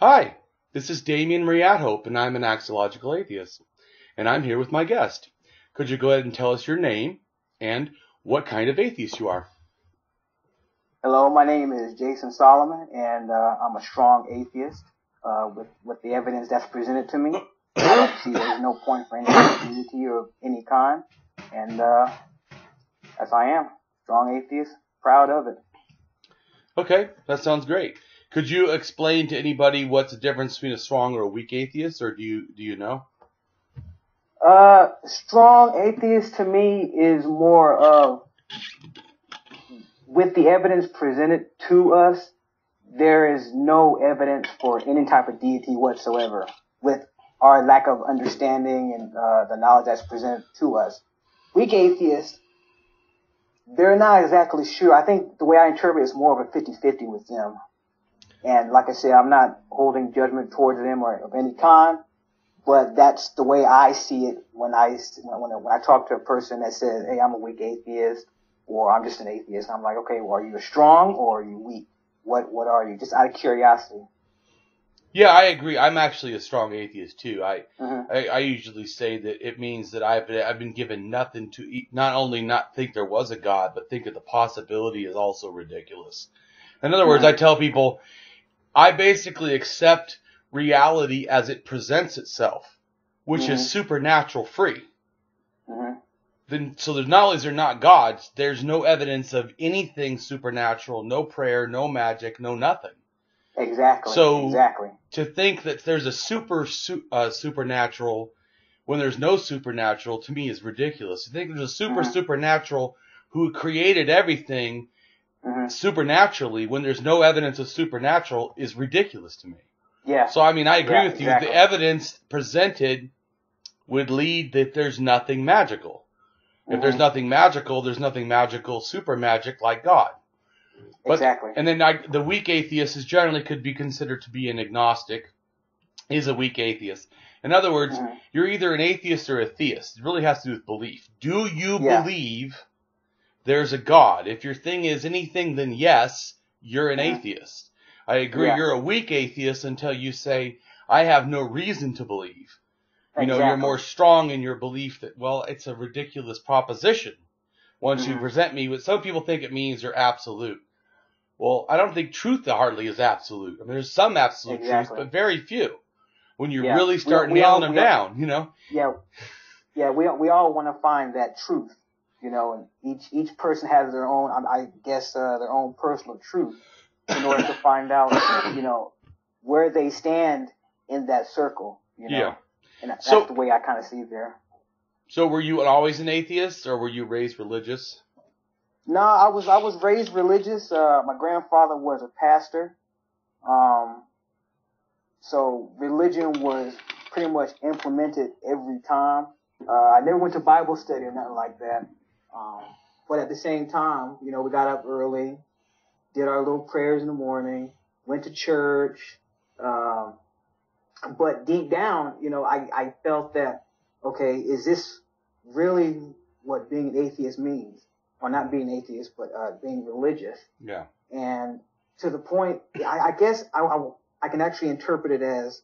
Hi, this is Damien from AtHope, and I'm an Axiological Atheist. And I'm here with my guest. Could you go ahead and tell us your name and what kind of atheist you are? Hello, my name is Jason Solomon, and I'm a strong atheist. With the evidence that's presented to me, I don't see there's no point for any activity of any kind. And as I am, strong atheist, proud of it. Okay, that sounds great. Could you explain to anybody what's the difference between a strong or a weak atheist, or do you know? Strong atheist to me is more of, with the evidence presented to us, there is no evidence for any type of deity whatsoever. With our lack of understanding and the knowledge that's presented to us, weak atheists, they're not exactly sure. I think the way I interpret it is more of a 50-50 with them. And like I said, I'm not holding judgment towards them or of any kind, but that's the way I see it when I talk to a person that says, "Hey, I'm a weak atheist," or "I'm just an atheist." I'm like, okay, well, are you a strong or are you weak? What are you? Just out of curiosity. Yeah, I agree. I'm actually a strong atheist too. I usually say that it means that I've been given nothing to eat, not only not think there was a God, but think that the possibility is also ridiculous. In other words, I tell people, I basically accept reality as it presents itself, which is supernatural free. Then, so there's not only is there not gods, there's no evidence of anything supernatural, no prayer, no magic, no nothing. Exactly. So to think that there's a supernatural when there's no supernatural, to me, is ridiculous. To think there's a supernatural who created everything supernaturally when there's no evidence of supernatural is ridiculous to me. Yeah. So, I mean, I agree with exactly. you. The evidence presented would lead that there's nothing magical. If there's nothing magical, there's nothing magical, super magic like God. But, exactly. And then the weak atheist is generally could be considered to be an agnostic, is a weak atheist. In other words, you're either an atheist or a theist. It really has to do with belief. Do you believe there's a God? If your thing is anything, then yes, you're an atheist. I agree, you're a weak atheist until you say, I have no reason to believe. You know, you're more strong in your belief that, well, it's a ridiculous proposition. Once you present me with, some people think it means you're absolute. Well, I don't think truth hardly is absolute. I mean, there's some absolute truth, but very few. When you really start nailing them down, you know? Yeah, we all want to find that truth, you know, and each person has their own, I guess, their own personal truth in order to find out, you know, where they stand in that circle, you know? Yeah. And that's the way I kind of see it there. So were you always an atheist, or were you raised religious? No, I was raised religious. My grandfather was a pastor. So religion was pretty much implemented every time. I never went to Bible study or nothing like that. But at the same time, you know, we got up early, did our little prayers in the morning, went to church. But deep down, you know, I felt that, okay, is this really what being an atheist means? Or not being atheist, but being religious. Yeah. And to the point, I guess I can actually interpret it as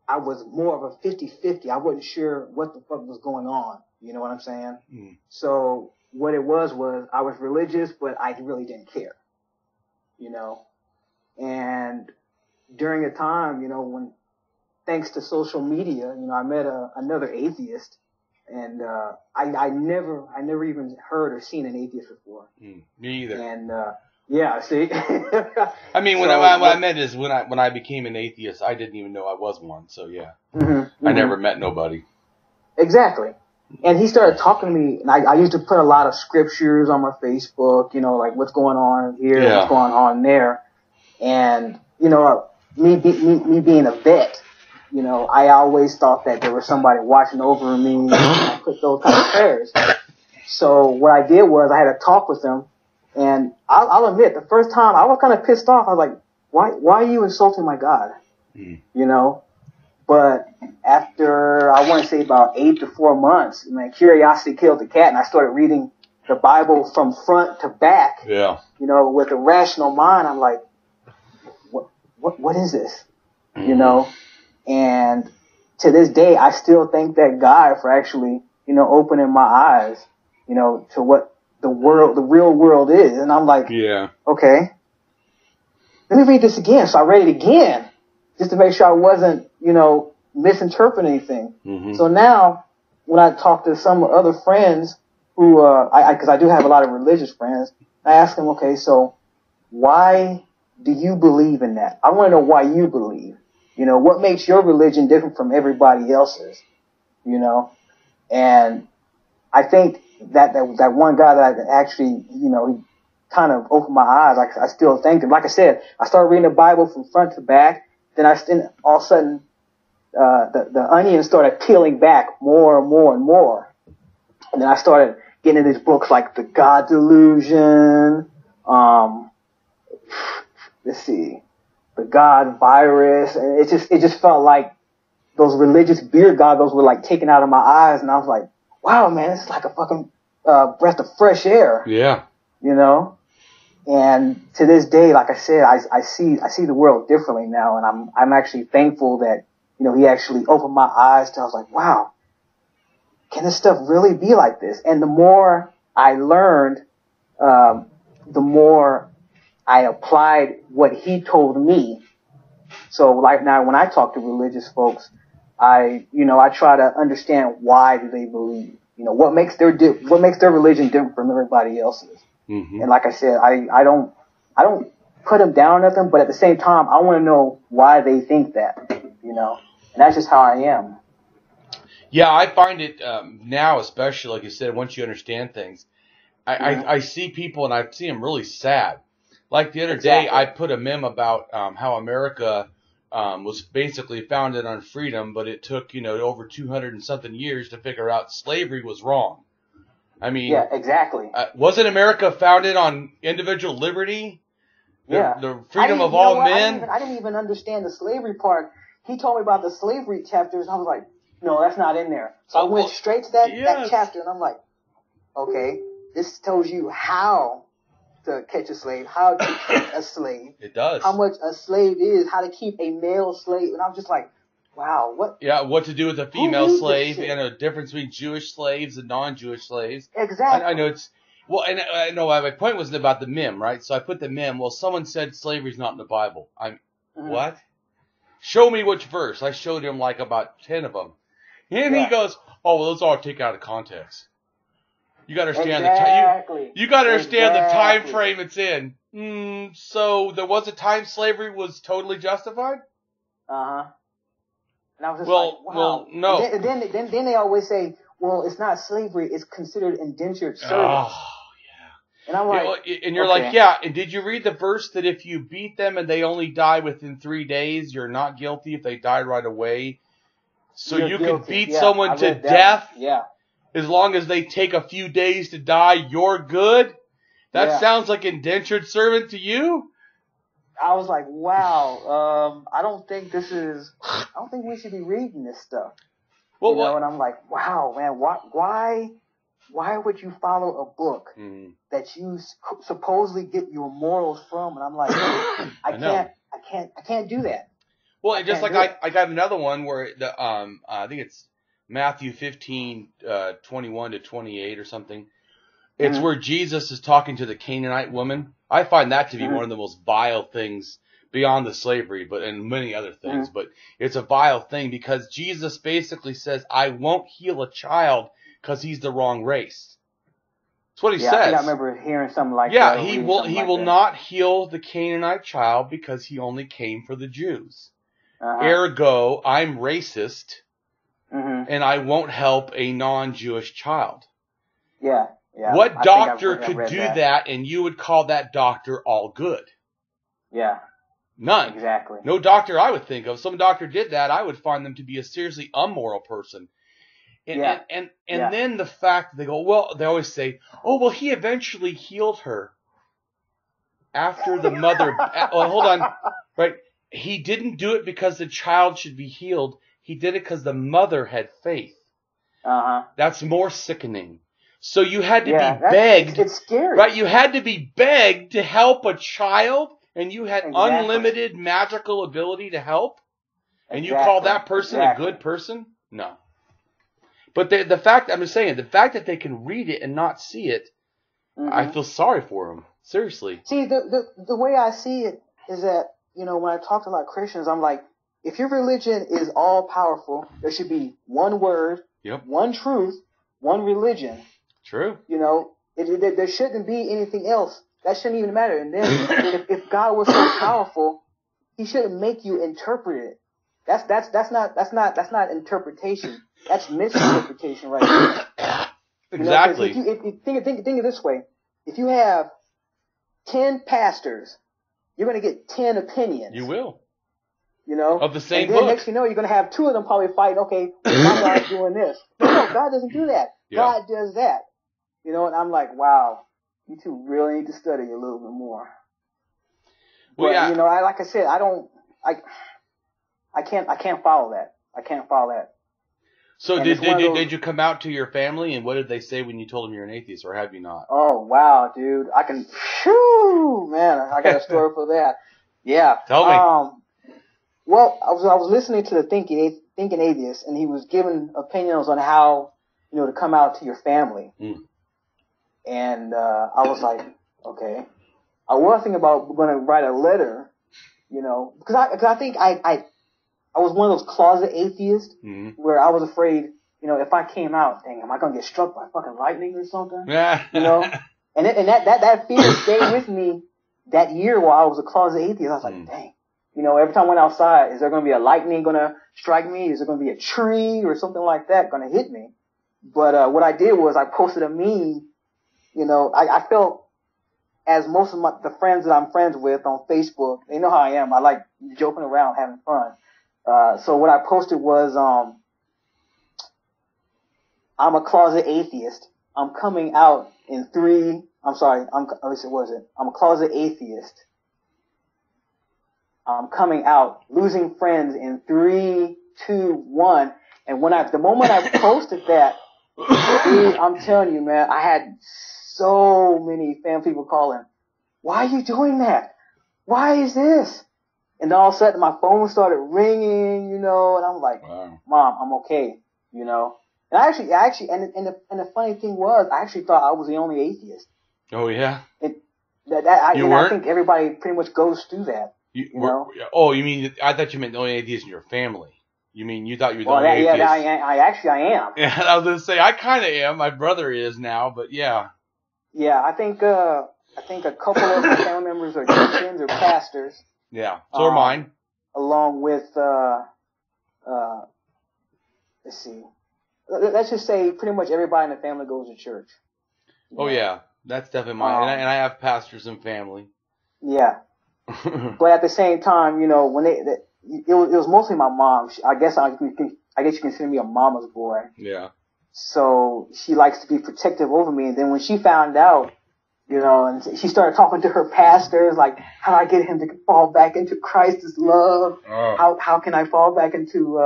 I was more of a 50-50. I wasn't sure what the fuck was going on. You know what I'm saying? So what it was I was religious, but I really didn't care. You know? And during a time, you know, when, thanks to social media, you know, I met another atheist. And I never even heard or seen an atheist before. Me either. And yeah, see. I mean, what I meant is when I became an atheist, I didn't even know I was one. So yeah, I never met nobody. Exactly. And he started talking to me, and I used to put a lot of scriptures on my Facebook, you know, like what's going on here, what's going on there, and you know, me being a vet. You know, I always thought that there was somebody watching over me, and I put those kind of prayers. So what I did was I had a talk with them, and I'll admit, the first time I was kind of pissed off. I was like, why are you insulting my God? You know? But after, I want to say about 8 to 4 months, man, curiosity killed the cat, and I started reading the Bible from front to back. Yeah. You know, with a rational mind, I'm like, what what is this? You know? And to this day, I still thank that guy for actually, you know, opening my eyes, you know, to what the real world is. And I'm like, okay, let me read this again. So I read it again just to make sure I wasn't, you know, misinterpreting anything. So now when I talk to some other friends who, cause I do have a lot of religious friends, I ask them, okay, so why do you believe in that? I want to know why you believe. You know, what makes your religion different from everybody else's? You know, and I think that one guy that actually, you know, he kind of opened my eyes. I still thank him. Like I said, I started reading the Bible from front to back. Then all of a sudden, the onion started peeling back more and more and more. And then I started getting into these books like The God Delusion, let's see, The God Virus, and it just felt like those religious beer goggles were like taken out of my eyes, and I was like, wow, man, it's like a fucking breath of fresh air. Yeah. You know? And to this day, like I said, I see the world differently now, and I'm actually thankful that, you know, he actually opened my eyes to, I was like, wow, can this stuff really be like this? And the more I learned, the more I applied what he told me. So like now when I talk to religious folks, I try to understand why do they believe, you know, what makes their religion different from everybody else's. And like I said, I don't put them down or nothing, but at the same time, I want to know why they think that, you know, and that's just how I am. Yeah, I find it now, especially like you said, once you understand things, I see people and I see them really sad. Like the other day, I put a meme about how America was basically founded on freedom, but it took, you know, over 200 and something years to figure out slavery was wrong. I mean, yeah, exactly. Wasn't America founded on individual liberty? The freedom of all men? I didn't even understand the slavery part. He told me about the slavery chapters, and I was like, no, that's not in there. So I went straight to that chapter, and I'm like, okay, this tells you how to catch a slave, how to keep a slave. It does. How much a slave is, how to keep a male slave. And I'm just like, wow, what? Yeah, what to do with a female slave, and a difference between Jewish slaves and non-Jewish slaves. Exactly. I know it's, well, and I know my point wasn't about the meme, right? So I put the meme, well, someone said slavery's not in the Bible. What? Show me which verse. I showed him like about 10 of them. And he goes, oh, well, those are all taken out of context. You got to understand you got to understand the time frame it's in. So there was a time slavery was totally justified? Uh-huh. And I was just like, wow. Well, no. And then they always say, well, it's not slavery, it's considered indentured service. Oh, yeah. And I'm like, and you're like, yeah. And did you read the verse that if you beat them and they only die within 3 days, you're not guilty if they died right away? So you can beat someone to death? Yeah. As long as they take a few days to die, you're good? That sounds like indentured servant to you? I was like, wow, I don't think we should be reading this stuff. Well, you know, and I'm like, wow, man, why would you follow a book that you supposedly get your morals from? And I'm like, I can't do that. Well, just like I got another one where I think it's Matthew 15, 21 to 28 or something. It's where Jesus is talking to the Canaanite woman. I find that to be one of the most vile things beyond the slavery, and many other things. But it's a vile thing because Jesus basically says, I won't heal a child because he's the wrong race. That's what he says. I remember hearing something like that. Yeah, he will not heal the Canaanite child because he only came for the Jews. Ergo, I'm racist, and I won't help a non-Jewish child. Yeah. What doctor could do that, and you would call that doctor all good? Yeah. None. Exactly. No doctor I would think of. Some doctor did that, I would find them to be a seriously immoral person. And then the fact that they go, well, they always say, oh, well, he eventually healed her after the mother. Well, hold on. Right. He didn't do it because the child should be healed. He did it because the mother had faith. That's more sickening. So you had to be begged. It's scary. Right? You had to be begged to help a child and you had unlimited magical ability to help, and you call that person a good person? No. But the fact, I'm just saying, the fact that they can read it and not see it, I feel sorry for them. Seriously. See, the way I see it is that, when I talk to a lot of Christians, I'm like, if your religion is all powerful, there should be one word, one truth, one religion. True. There shouldn't be anything else. That shouldn't even matter. And then if God was so powerful, He shouldn't make you interpret it. That's not interpretation. That's misinterpretation right there. Exactly. If you think it this way: if you have 10 pastors, you're going to get 10 opinions. You will. Of the same and then book. Next you're going to have 2 of them probably fighting. Okay, my God's doing this. No, God doesn't do that. God does that. And I'm like, wow, you two really need to study a little bit more. Well, but, like I said, I can't follow that. I can't follow that. So did you come out to your family, and what did they say when you told them you're an atheist, or have you not? Oh, wow, dude. Man, I got a story for that. Yeah. Tell me. Well, I was listening to the Thinking Atheist, and he was giving opinions on how, to come out to your family. And I was like, okay. I was thinking about going to write a letter, because I think I was one of those closet atheists where I was afraid, if I came out, dang, am I going to get struck by fucking lightning or something? And that fear stayed with me that year while I was a closet atheist. I was like, dang, every time I went outside, is there going to be a lightning going to strike me? Is there going to be a tree or something like that going to hit me? But what I did was I posted a meme. I felt, as most of the friends that I'm friends with on Facebook, they know how I am. I like joking around, having fun. So what I posted was, I'm a closet atheist. I'm coming out in 3. I'm sorry. I'm a closet atheist. I'm coming out, losing friends in 3, 2, 1. And the moment I posted that, dude, I'm telling you, man, I had so many fan people calling, why are you doing that? Why is this? And all of a sudden my phone started ringing, and I'm like, wow. Mom, I'm okay, And I actually, and the funny thing was, I actually thought I was the only atheist. Oh yeah. I think everybody pretty much goes through that. Oh, you mean, I thought you meant the only atheist in your family. You mean, you thought you were the only atheist? Yeah, I am. Yeah, I was going to say, I kind of am. My brother is now, but yeah. Yeah, I think a couple of my family members are Christians or pastors. Yeah, so are mine. Along with, let's see. Let's just say pretty much everybody in the family goes to church. Oh, yeah. That's definitely mine. And I have pastors and family. Yeah. But at the same time, when it was mostly my mom. I guess you consider me a mama's boy. Yeah. So she likes to be protective over me. And then when she found out, and she started talking to her pastors, like, how do I get him to fall back into Christ's love? Oh. How can I fall back into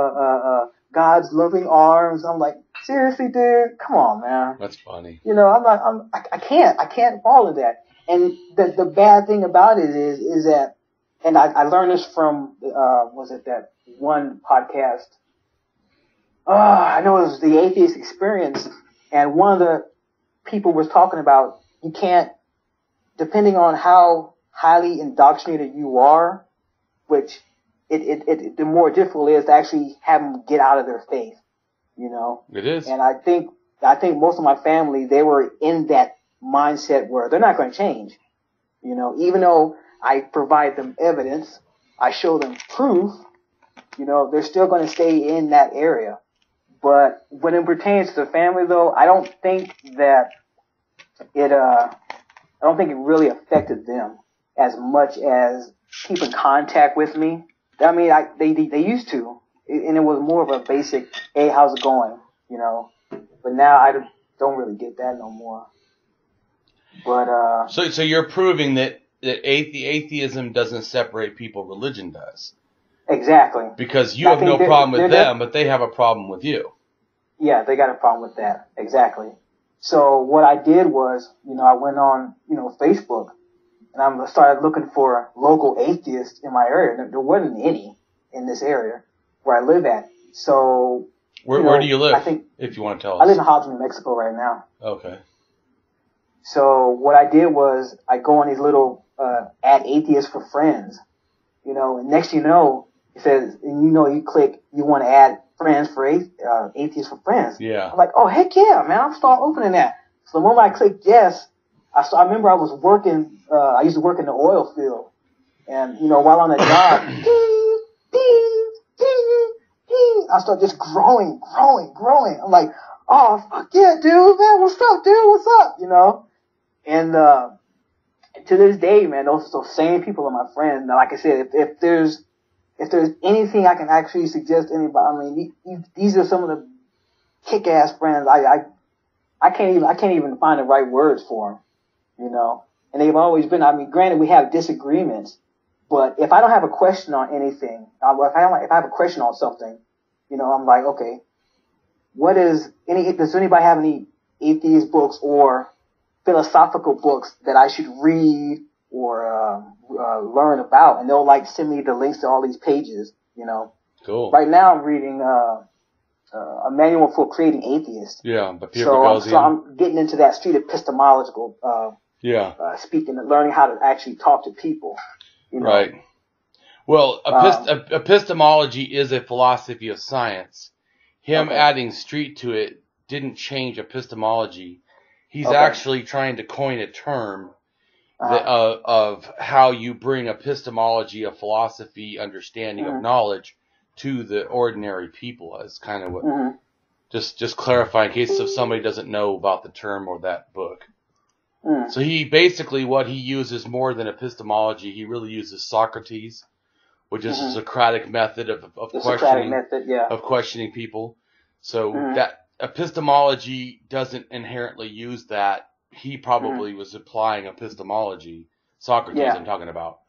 God's loving arms? I'm like, seriously, dude, come on, man. That's funny. I can't follow that. And the bad thing about it is that, and I learned this from, was it that one podcast? I know it was the Atheist Experience, and one of the people was talking about, you can't, depending on how highly indoctrinated you are, which the more difficult it is to actually have them get out of their faith, It is. And I think most of my family, they were in that mindset where they're not going to change, even though I provide them evidence, I show them proof, they're still going to stay in that area. But when it pertains to the family, though, I don't think it really affected them as much as keeping contact with me. I mean, they used to, and it was more of a basic, hey, how's it going, But now I don't really get that no more. But so you're proving that atheism doesn't separate people, religion does. Exactly. Because you have no problem with them, but they have a problem with you. Yeah, they got a problem with that. Exactly. So what I did was, I went on, Facebook, and I started looking for local atheists in my area. There wasn't any in this area where I live at. So where do you live? If you want to tell us. I live in Hobbs, New Mexico right now. Okay. So what I did was I go on these little add atheists for friends, and next you know it says, and you click, you want to add friends for atheists for friends. Yeah. I'm like, oh heck yeah, man! I'm start opening that. So the moment I clicked yes, I remember I was working. I used to work in the oil field, and while on the job, I started just growing. I'm like, oh fuck yeah, dude, man, what's up, dude? What's up? And to this day, man, those same people are my friends. Now, like I said, if there's anything I can actually suggest to anybody, I mean, these are some of the kick-ass friends. I can't even find the right words for them, And they've always been. I mean, granted, we have disagreements, but if I don't have a question on anything, if I have a question on something, I'm like, okay, does anybody have any atheist books or philosophical books that I should read or learn about? And they'll send me the links to all these pages, Cool. Right now I'm reading a manual for creating atheists. Yeah, but so I'm getting into that street epistemological speaking and learning how to actually talk to people. Right. Well, epistemology is a philosophy of science. Him adding street to it didn't change epistemology. He's actually trying to coin a term of how you bring epistemology, a philosophy, understanding of knowledge, to the ordinary people. As kind of what, just clarify in case if somebody doesn't know about the term or that book. So he basically, what he uses more than epistemology, he really uses Socrates, which is a Socratic method of questioning, of questioning people. So that epistemology doesn't inherently use that. He probably was applying epistemology, Socrates I'm talking about.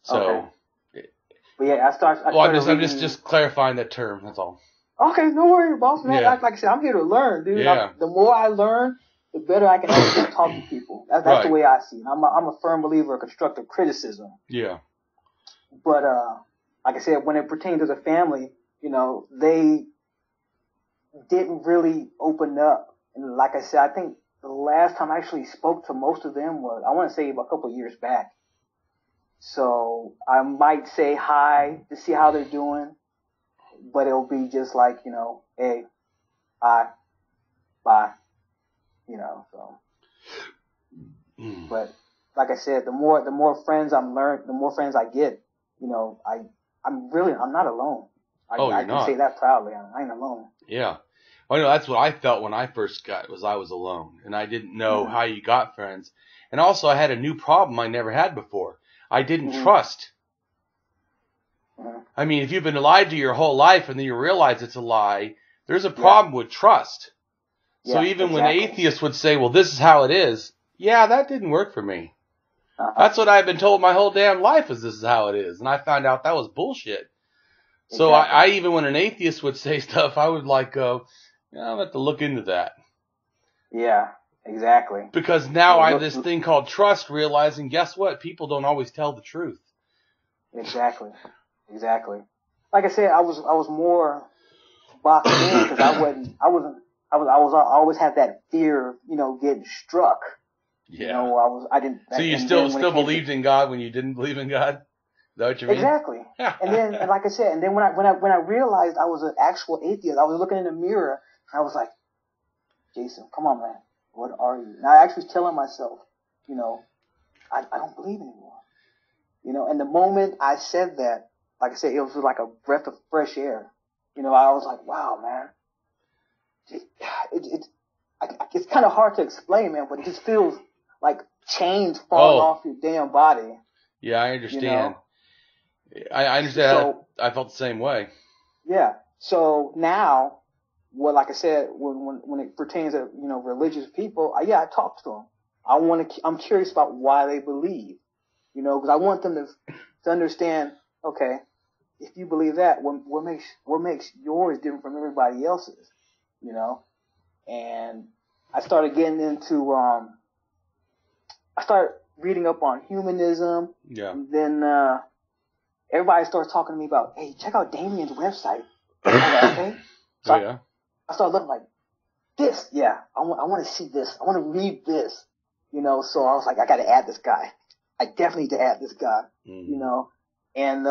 So, but yeah, I'm just clarifying that term. That's all. Okay, no worries, boss man. Like I said, I'm here to learn, dude. Yeah. The more I learn, the better I can actually talk to people. That's the way I see it. I'm a firm believer of constructive criticism. Yeah. But like I said, when it pertains to the family, they didn't really open up. And like I said, I think the last time I actually spoke to most of them was, I want to say, a couple of years back. So I might say hi to see how they're doing, but it'll be just like, hey, hi, bye, so. But like I said, the more friends the more friends I get, I'm not alone. I can say that proudly. I ain't alone. Yeah. Well, that's what I felt when I first I was alone, and I didn't know how you got friends. And also I had a new problem I never had before. I didn't trust. I mean, if you've been lied to your whole life and then you realize it's a lie, there's a problem with trust. So even when atheists would say, well, this is how it is, that didn't work for me. That's what I've been told my whole damn life is this is how it is. And I found out that was bullshit. So I even when an atheist would say stuff, I would go, I'll have to look into that. Yeah, exactly. Because now I have this thing called trust, realizing, guess what? People don't always tell the truth. Exactly. Like I said, I was more boxed in because I always had that fear of, getting struck. Yeah. So you still believed in God when you didn't believe in God? Is that what you mean? Exactly. and like I said, and then when I realized I was an actual atheist, I was looking in the mirror and I was like, Jason, come on, man. What are you? And I actually was telling myself, I don't believe anymore. And the moment I said that, like I said, it was like a breath of fresh air. I was like, wow, man. It's kind of hard to explain, man, but it just feels like chains falling off your damn body. Yeah, I understand. I understand. So, I felt the same way. Yeah. So now, like I said, when it pertains to religious people, I talk to them. I'm curious about why they believe, because I want them to understand. Okay, if you believe that, what makes yours different from everybody else's, And I started getting into reading up on humanism. Yeah. And then everybody starts talking to me about, hey, check out Damien's website. Okay. So I started looking like this. Yeah, I want to see this. I want to read this. You know, so I was like, I got to add this guy. I definitely need to add this guy. You know, and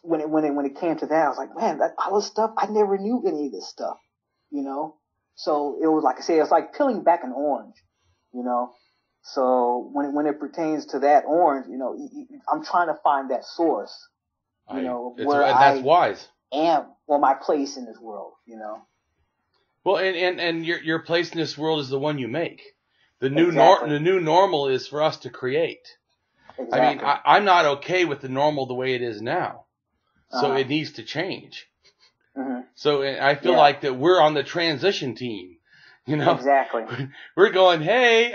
when it came to that, I was like, man, that all this stuff, I never knew any of this stuff. You know, so it was like I say, it's like peeling back an orange. You know, so when it pertains to that orange, you know, I'm trying to find that source. You know, where that's wise. My place in this world, you know. Well, and your place in this world is the one you make. The new the new normal is for us to create. Exactly. I mean, I'm not okay with the normal the way it is now, so it needs to change. So I feel like that we're on the transition team. You know, exactly. We're going, hey,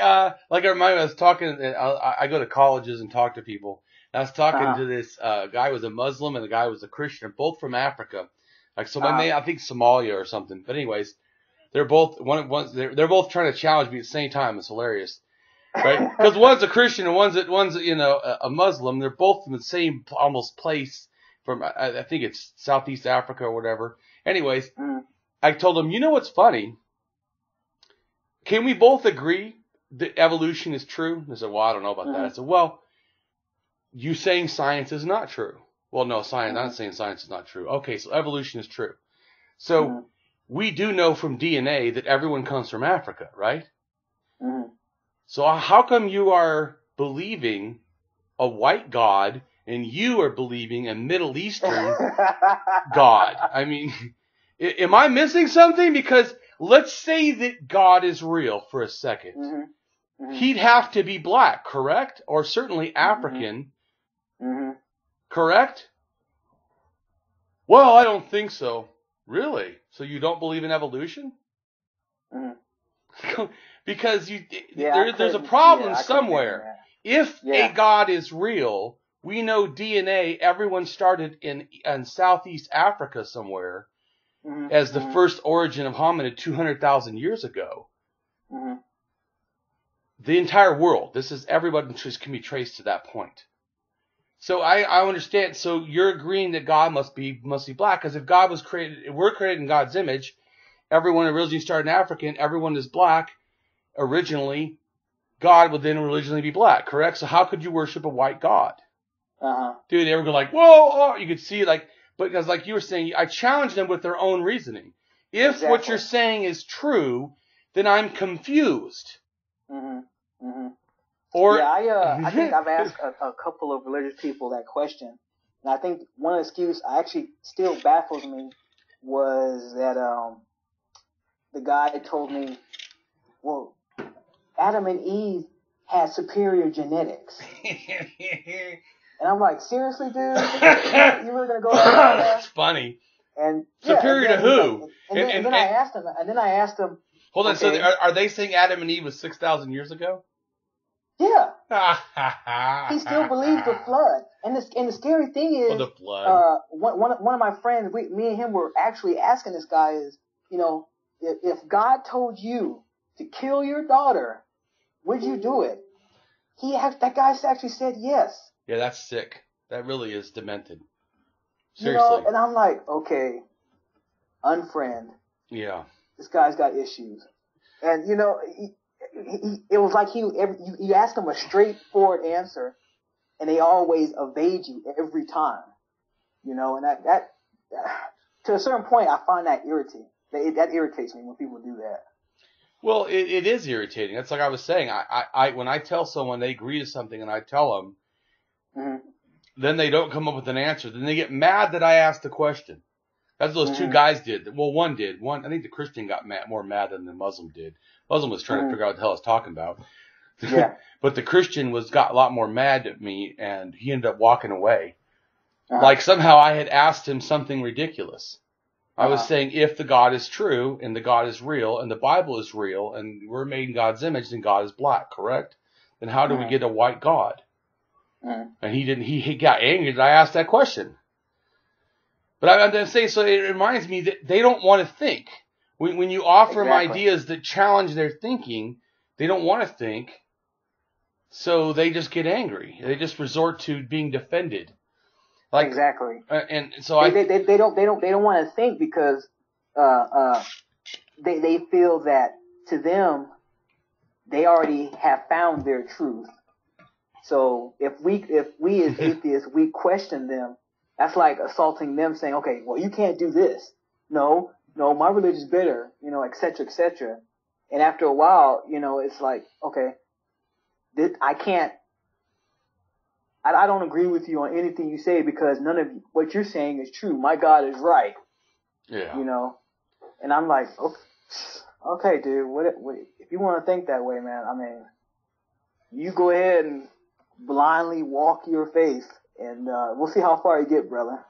like I remember I was talking. I go to colleges and talk to people. I was talking to this guy was a Muslim and the guy was a Christian, both from Africa. Like I think Somalia or something. But anyways, they're both they're both trying to challenge me at the same time. It's hilarious, right? Because one's a Christian and one's a Muslim. They're both in the same almost place from I think it's Southeast Africa or whatever. Anyways, I told them, you know what's funny? Can we both agree that evolution is true? They said, well, I don't know about that. I said, well, you saying science is not true. Well, no, I'm not saying science is not true. Okay, so evolution is true. So we do know from DNA that everyone comes from Africa, right? So how come you are believing a white God and you are believing a Middle Eastern God? I mean, am I missing something? Because let's say that God is real for a second. He'd have to be black, correct? Or certainly African. Correct? Well, I don't think so. Really? So you don't believe in evolution? Because there's a problem somewhere. If a God is real, we know DNA, everyone started in Southeast Africa somewhere as the first origin of hominid 200,000 years ago. The entire world, everybody can be traced to that point. So I understand. So you're agreeing that God must be black, because if God was created, if we're created in God's image, everyone originally started in Africa, and everyone is black originally, God would then originally be black, correct? So how could you worship a white God? Dude, they were going like, whoa, you could see but because like you were saying, I challenged them with their own reasoning. If what you're saying is true, then I'm confused. I think I've asked a couple of religious people that question, and I think one excuse actually still baffles me was that the guy told me, well, Adam and Eve had superior genetics. And I'm like, seriously, dude? You really gonna go there? That's funny. And superior to who? And then I asked him. Hold on. Okay. So are they saying Adam and Eve was 6,000 years ago? Yeah. He still believes the flood. And the scary thing is, the flood. One of my friends, me and him were actually asking this guy is, you know, if God told you to kill your daughter, would you do it? That guy actually said yes. Yeah, that's sick. That really is demented. Seriously. You know, and I'm like, okay, unfriend. Yeah. This guy's got issues. And, you know, it was like you ask them a straightforward answer, and they always evade you every time. You know, and that to a certain point, I find that irritating. That irritates me when people do that. Well, it is irritating. That's like I was saying. I when I tell someone they agree to something and I tell them, then they don't come up with an answer. Then they get mad that I asked the question. That's what those two guys did. Well, one did. I think the Christian got more mad than the Muslim did. Muslim was trying to figure out what the hell I was talking about. Yeah. But the Christian got a lot more mad at me, and he ended up walking away. Like somehow I had asked him something ridiculous. I was saying, if the God is true, and the God is real, and the Bible is real, and we're made in God's image, then God is black, correct? Then how do we get a white God? And he didn't. He got angry that I asked that question. But I'm going to say, so it reminds me that they don't want to think. When you offer them ideas that challenge their thinking, they don't want to think. So they just get angry. They just resort to being defended. Like, exactly. And so they don't want to think because they feel that to them they already have found their truth. So if we as atheists we question them, that's like assaulting them, saying, okay, well, you can't do this. No, my religion's better, et cetera, et cetera. And after a while, it's like, okay, I can't. I don't agree with you on anything you say because none of what you're saying is true. My God is right. Yeah. And I'm like, okay, dude, what if you want to think that way, man? I mean, you go ahead and blindly walk your faith, and we'll see how far you get, brother.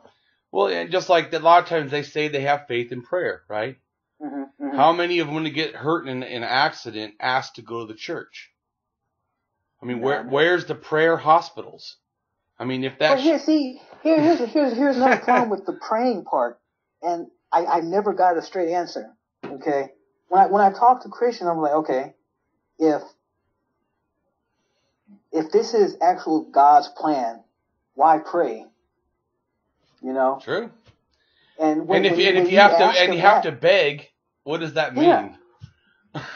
Well, and just like a lot of times they say they have faith in prayer, right? Mm-hmm, mm-hmm. How many of them, when they get hurt in an accident, ask to go to the church? I mean, where's the prayer hospitals? I mean, if that's... Well, here's another problem with the praying part, and I never got a straight answer, okay? When I talk to Christians, I'm like, okay, if this is actual God's plan, why pray? True. And if you have to beg, what does that mean? Yeah.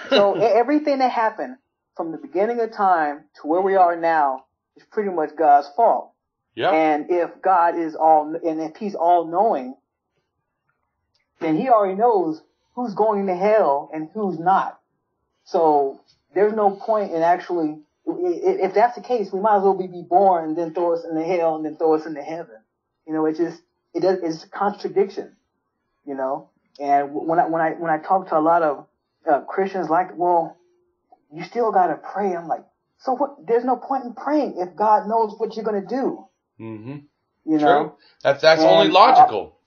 So everything that happened from the beginning of time to where we are now is pretty much God's fault. Yeah. And if God is if He's all knowing, then He already knows who's going to hell and who's not. So there's no point in actually, if that's the case, we might as well be born and then throw us into hell and then throw us into heaven. It's a contradiction, And when I talk to a lot of Christians, like, well, you still gotta pray. I'm like, so what? There's no point in praying if God knows what you're gonna do. Mm-hmm. True. That's only logical.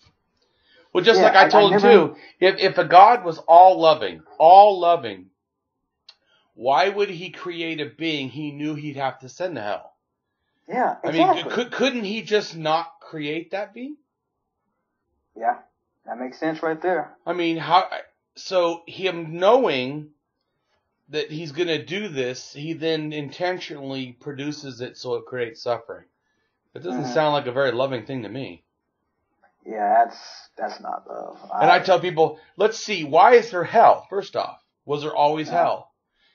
Well, just like I told you too, if a God was all loving, why would He create a being He knew He'd have to send to hell? Yeah, exactly. I mean, couldn't He just not create that being? Yeah, that makes sense right there. I mean, so Him knowing that He's going to do this, He then intentionally produces it so it creates suffering. That doesn't sound like a very loving thing to me. Yeah, that's not love. And I tell people, let's see, why is there hell? First off, was there always hell?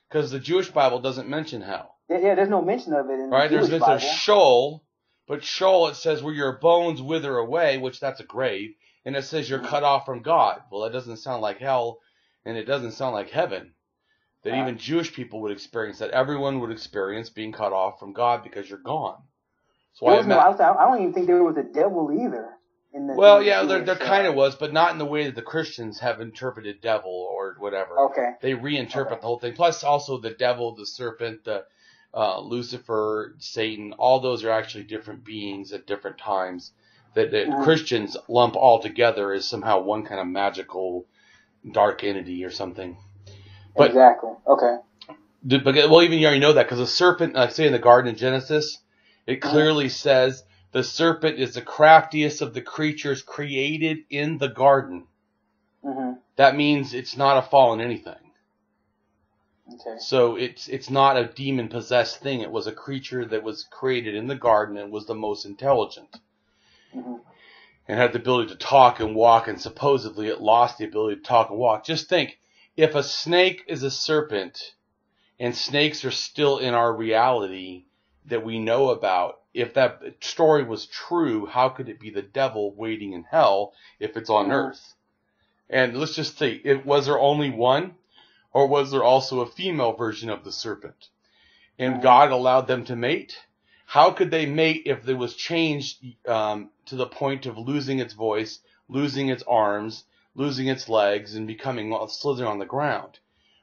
Because the Jewish Bible doesn't mention hell. Yeah, there's no mention of it in the Jewish Bible. There's Sheol, but Sheol, it says where your bones wither away, which that's a grave, and it says you're cut off from God. Well, that doesn't sound like hell, and it doesn't sound like heaven. That even Jewish people would experience that. Everyone would experience being cut off from God because you're gone. So I don't even think there was a devil either. There kind of was, but not in the way that the Christians have interpreted devil or whatever. Okay. They reinterpret the whole thing. Plus, also the devil, the serpent, the Lucifer, Satan, all those are actually different beings at different times that Christians lump all together as somehow one kind of magical dark entity or something. But, exactly. Okay. Well, even you already know that because the serpent, like say in the Garden of Genesis, it clearly says the serpent is the craftiest of the creatures created in the garden. Mm-hmm. That means it's not a fallen anything. Okay. So it's not a demon-possessed thing. It was a creature that was created in the garden and was the most intelligent. Mm-hmm. And had the ability to talk and walk, and supposedly it lost the ability to talk and walk. Just think, if a snake is a serpent, and snakes are still in our reality that we know about, if that story was true, how could it be the devil waiting in hell if it's on earth? And let's just think, was there only one? Or was there also a female version of the serpent? And God allowed them to mate? How could they mate if it was changed to the point of losing its voice, losing its arms, losing its legs, and becoming slithering on the ground?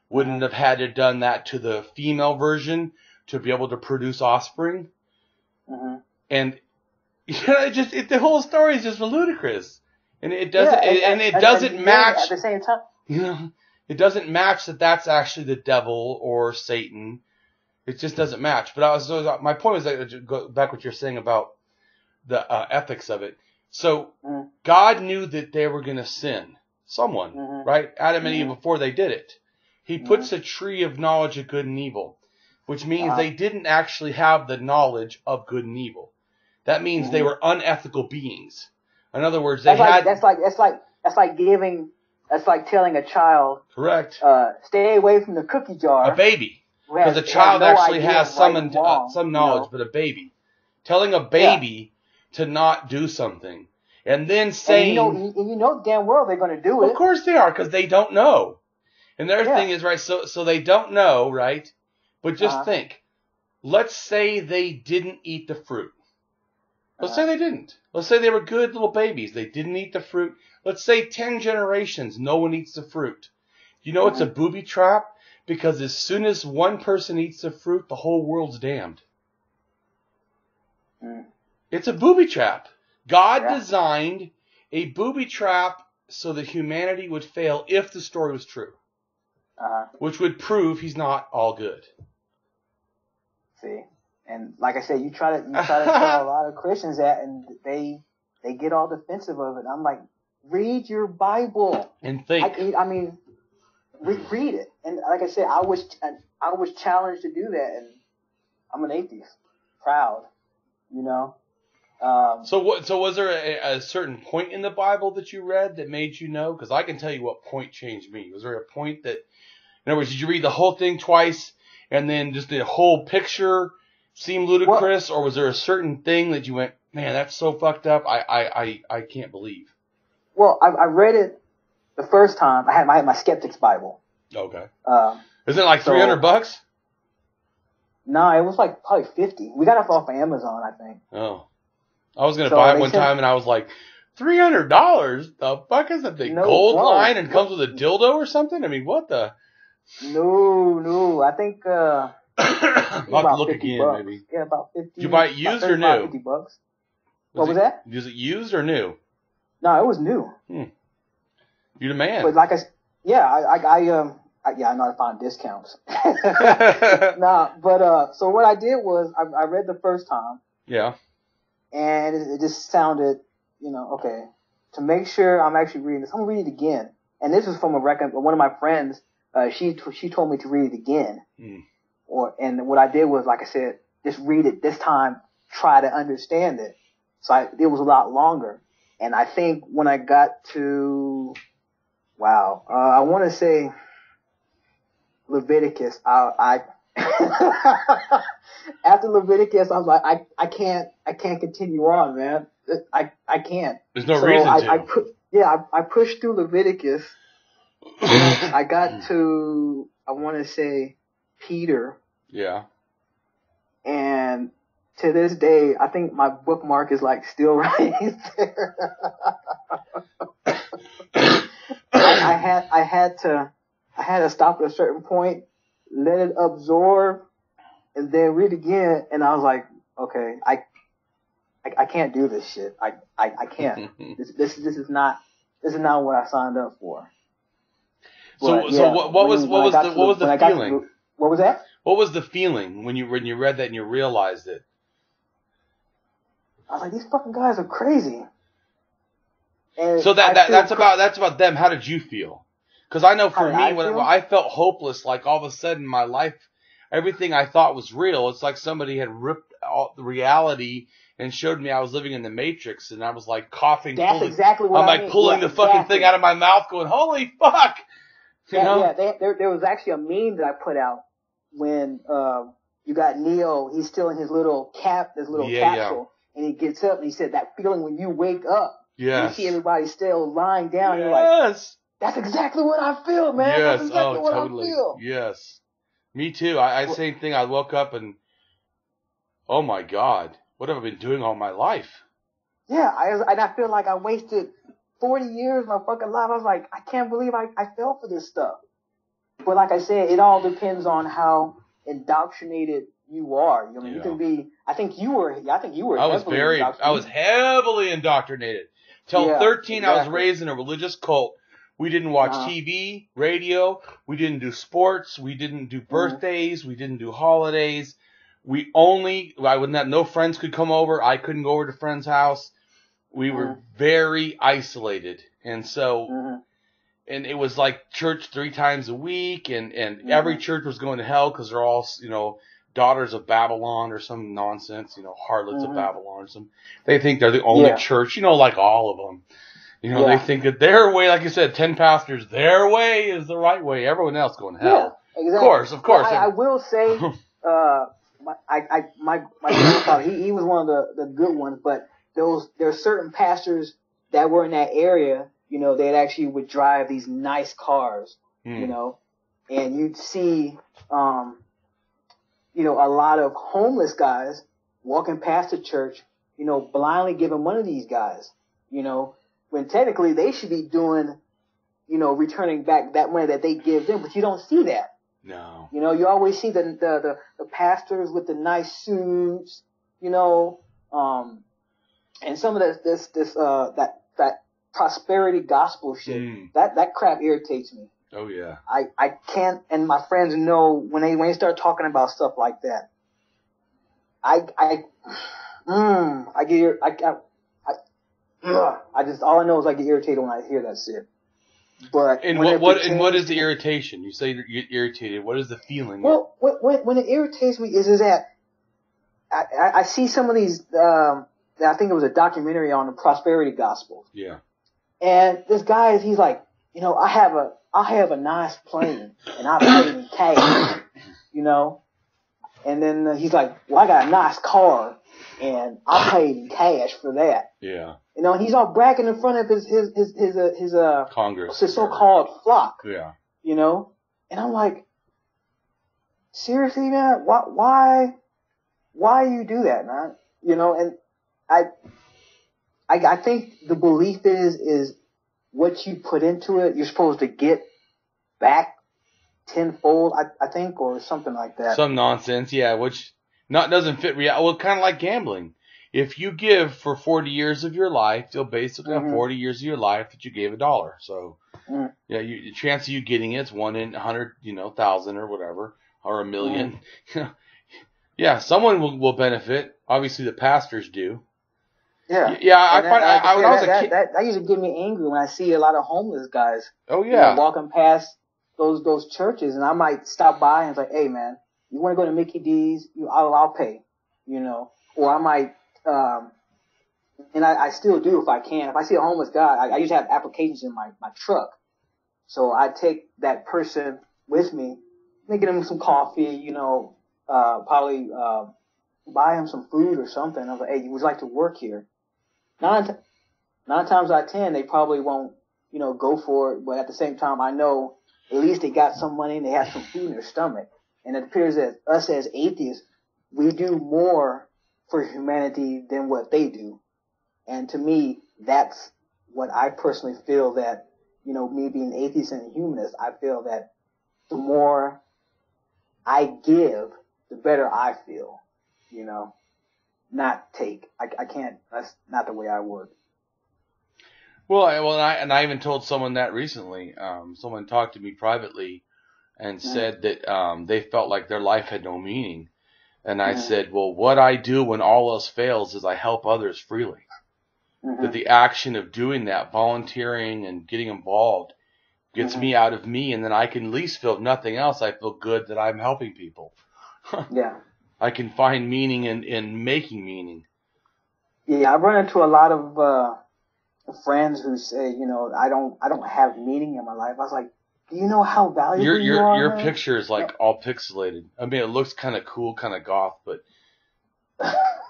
Wouldn't have had to done that to the female version to be able to produce offspring? Mm-hmm. And the whole story is just ludicrous, and it doesn't. It doesn't match at the same time. It doesn't match that that's actually the devil or Satan. It just doesn't match. But my point was that go back what you're saying about the ethics of it. So God knew that they were going to sin. Someone, right? Adam and Eve before they did it. He puts a tree of knowledge of good and evil. which means they didn't actually have the knowledge of good and evil. That means they were unethical beings. In other words, they had... That's like telling a child... Correct. Stay away from the cookie jar. A baby. Because a child actually has some knowledge, but a baby. Telling a baby to not do something. And then saying... And you know damn well they're going to do it. Of course they are, because they don't know. And their thing is, right, so they don't know, right? But just think. Let's say they didn't eat the fruit. Let's say they didn't. Let's say they were good little babies. They didn't eat the fruit. Let's say 10 generations, no one eats the fruit. You know it's a booby trap? Because as soon as one person eats the fruit, the whole world's damned. It's a booby trap. God designed a booby trap so that humanity would fail if the story was true. Which would prove he's not all good. See? And like I said, you try to tell a lot of Christians that, and they get all defensive of it. I'm like, read your Bible and think. I mean, read it. And like I said, I was challenged to do that, and I'm an atheist, proud, you know. So was there a certain point in the Bible that you read that made you know? Because I can tell you what point changed me. Was there a point that, in other words, did you read the whole thing twice and then just the whole picture seemed ludicrous, or was there a certain thing that you went, man, that's so fucked up, I can't believe? Well, I read it the first time. I had my Skeptic's Bible. Okay. Isn't it like $300? No, it was like probably $50. We got it off of Amazon, I think. Oh. I was going to buy it one time, and I was like, $300? The fuck is it? The gold line and comes with a dildo or something? I mean, what the? No. I think... I'll have to look again, bucks. maybe. Yeah, about 50. Did you buy it used or new? $50. What was that? Was it used or new? No, it was new. You the man. But like I know how to find discounts. So what I did was I read the first time. Yeah. And it just sounded, okay. To make sure I'm actually reading this, I'm gonna read it again. And this is from one of my friends. She told me to read it again. And what I did was, like I said, just read it this time, try to understand it. So it was a lot longer. And I think when I got to, I want to say Leviticus, after Leviticus, I was like, I can't continue on, man. I can't. There's no reason to. I pushed through Leviticus. I got to, I want to say, Peter. Yeah. And to this day, I think my bookmark is like still right there. I had to stop at a certain point, let it absorb, and then read again. And I was like, okay, I can't do this shit. I can't. This is not what I signed up for. But, so what was the feeling? What was that? What was the feeling when you read that and you realized it? I was like, these fucking guys are crazy. And so that's about them. How did you feel? Because I know for me, when I felt hopeless, like all of a sudden my life, everything I thought was real, it's like somebody had ripped all the reality and showed me I was living in the Matrix, and I was like coughing. That's exactly what I mean. Pulling the fucking thing out of my mouth, going, "Holy fuck!" There was actually a meme that I put out when you got Neo. He's still in his little capsule, and he gets up and he said that feeling when you wake up. Yes. You see everybody still lying down. Yes. You're like, that's exactly what I feel, man. Yes. That's exactly what totally. I feel. Yes. Me too. I same thing. I woke up and, oh my God, what have I been doing all my life? Yeah. I feel like I wasted 40 years of my fucking life. I was like, I can't believe I fell for this stuff. But like I said, it all depends on how indoctrinated you are. I mean, you can be. I think you were. I was heavily indoctrinated. Till 13, exactly. I was raised in a religious cult. We didn't watch TV, radio. We didn't do sports. We didn't do birthdays. We didn't do holidays. No friends could come over. I couldn't go over to friends' house. We were very isolated. And so, and it was like church 3 times a week, and every church was going to hell because they're all, daughters of Babylon or some nonsense, harlots of Babylon or some. They think they're the only church, like all of them. They think that their way, like you said, 10 pastors, their way is the right way. Everyone else going to hell. Yeah, exactly. Of course. I will say, my grandfather, he was one of the good ones, but there are certain pastors that were in that area, they actually would drive these nice cars, and you'd see, a lot of homeless guys walking past the church, blindly giving money to these guys, when technically they should be doing, returning back that money that they give them, but you don't see that. No. You always see the pastors with the nice suits, and some of that prosperity gospel shit, that crap irritates me. Oh yeah. I can't, and my friends know when they start talking about stuff like that. All I know is I get irritated when I hear that shit. But what is the irritation? You say you get irritated. What is the feeling? Well, when it irritates me is that I see some of these. I think it was a documentary on the prosperity gospel. Yeah. And this guy he's like, I have a nice plane and I pay in cash, and then he's like, well, I got a nice car and I paid in cash for that. Yeah. And he's all bragging in front of his Congress, his so-called flock. Yeah. And I'm like, seriously, man, why you do that, man? And I think the belief is what you put into it, you're supposed to get back tenfold, I think, or something like that. Some nonsense, yeah, which doesn't fit reality. Well, kind of like gambling. If you give for 40 years of your life, you'll basically have 40 years of your life that you gave $1. So, yeah, the chance of you getting it's 1 in 100, 1,000 or whatever, or 1,000,000. Yeah, someone will benefit. Obviously, the pastors do. Yeah. Yeah, I find when I was a kid, that used to get me angry when I see a lot of homeless guys. Oh yeah. Walking past those churches, and I might stop by and it's like, hey man, you want to go to Mickey D's? I'll pay. Or I might. And I still do if I can. If I see a homeless guy, I usually have applications in my truck. So I take that person with me, get him some coffee, probably buy him some food or something. I was like, hey, would you like to work here? Nine times out of 10, they probably won't, go for it. But at the same time, I know at least they got some money and they have some food in their stomach. And it appears that us as atheists, we do more for humanity than what they do. And to me, that's what I personally feel that, me being atheist and humanist, I feel that the more I give, the better I feel, not take. I can't, that's not the way I work. Well, I even told someone that recently. Someone talked to me privately and said that they felt like their life had no meaning. And I said, well, what I do when all else fails is I help others freely. That the action of doing that, volunteering and getting involved, gets me out of me, and then I can at least feel, if nothing else, I feel good that I'm helping people. Yeah. I can find meaning in making meaning. Yeah, I run into a lot of friends who say, I don't have meaning in my life. I was like, do you know how valuable you are? Your picture is like all pixelated. I mean, it looks kind of cool, kind of goth, but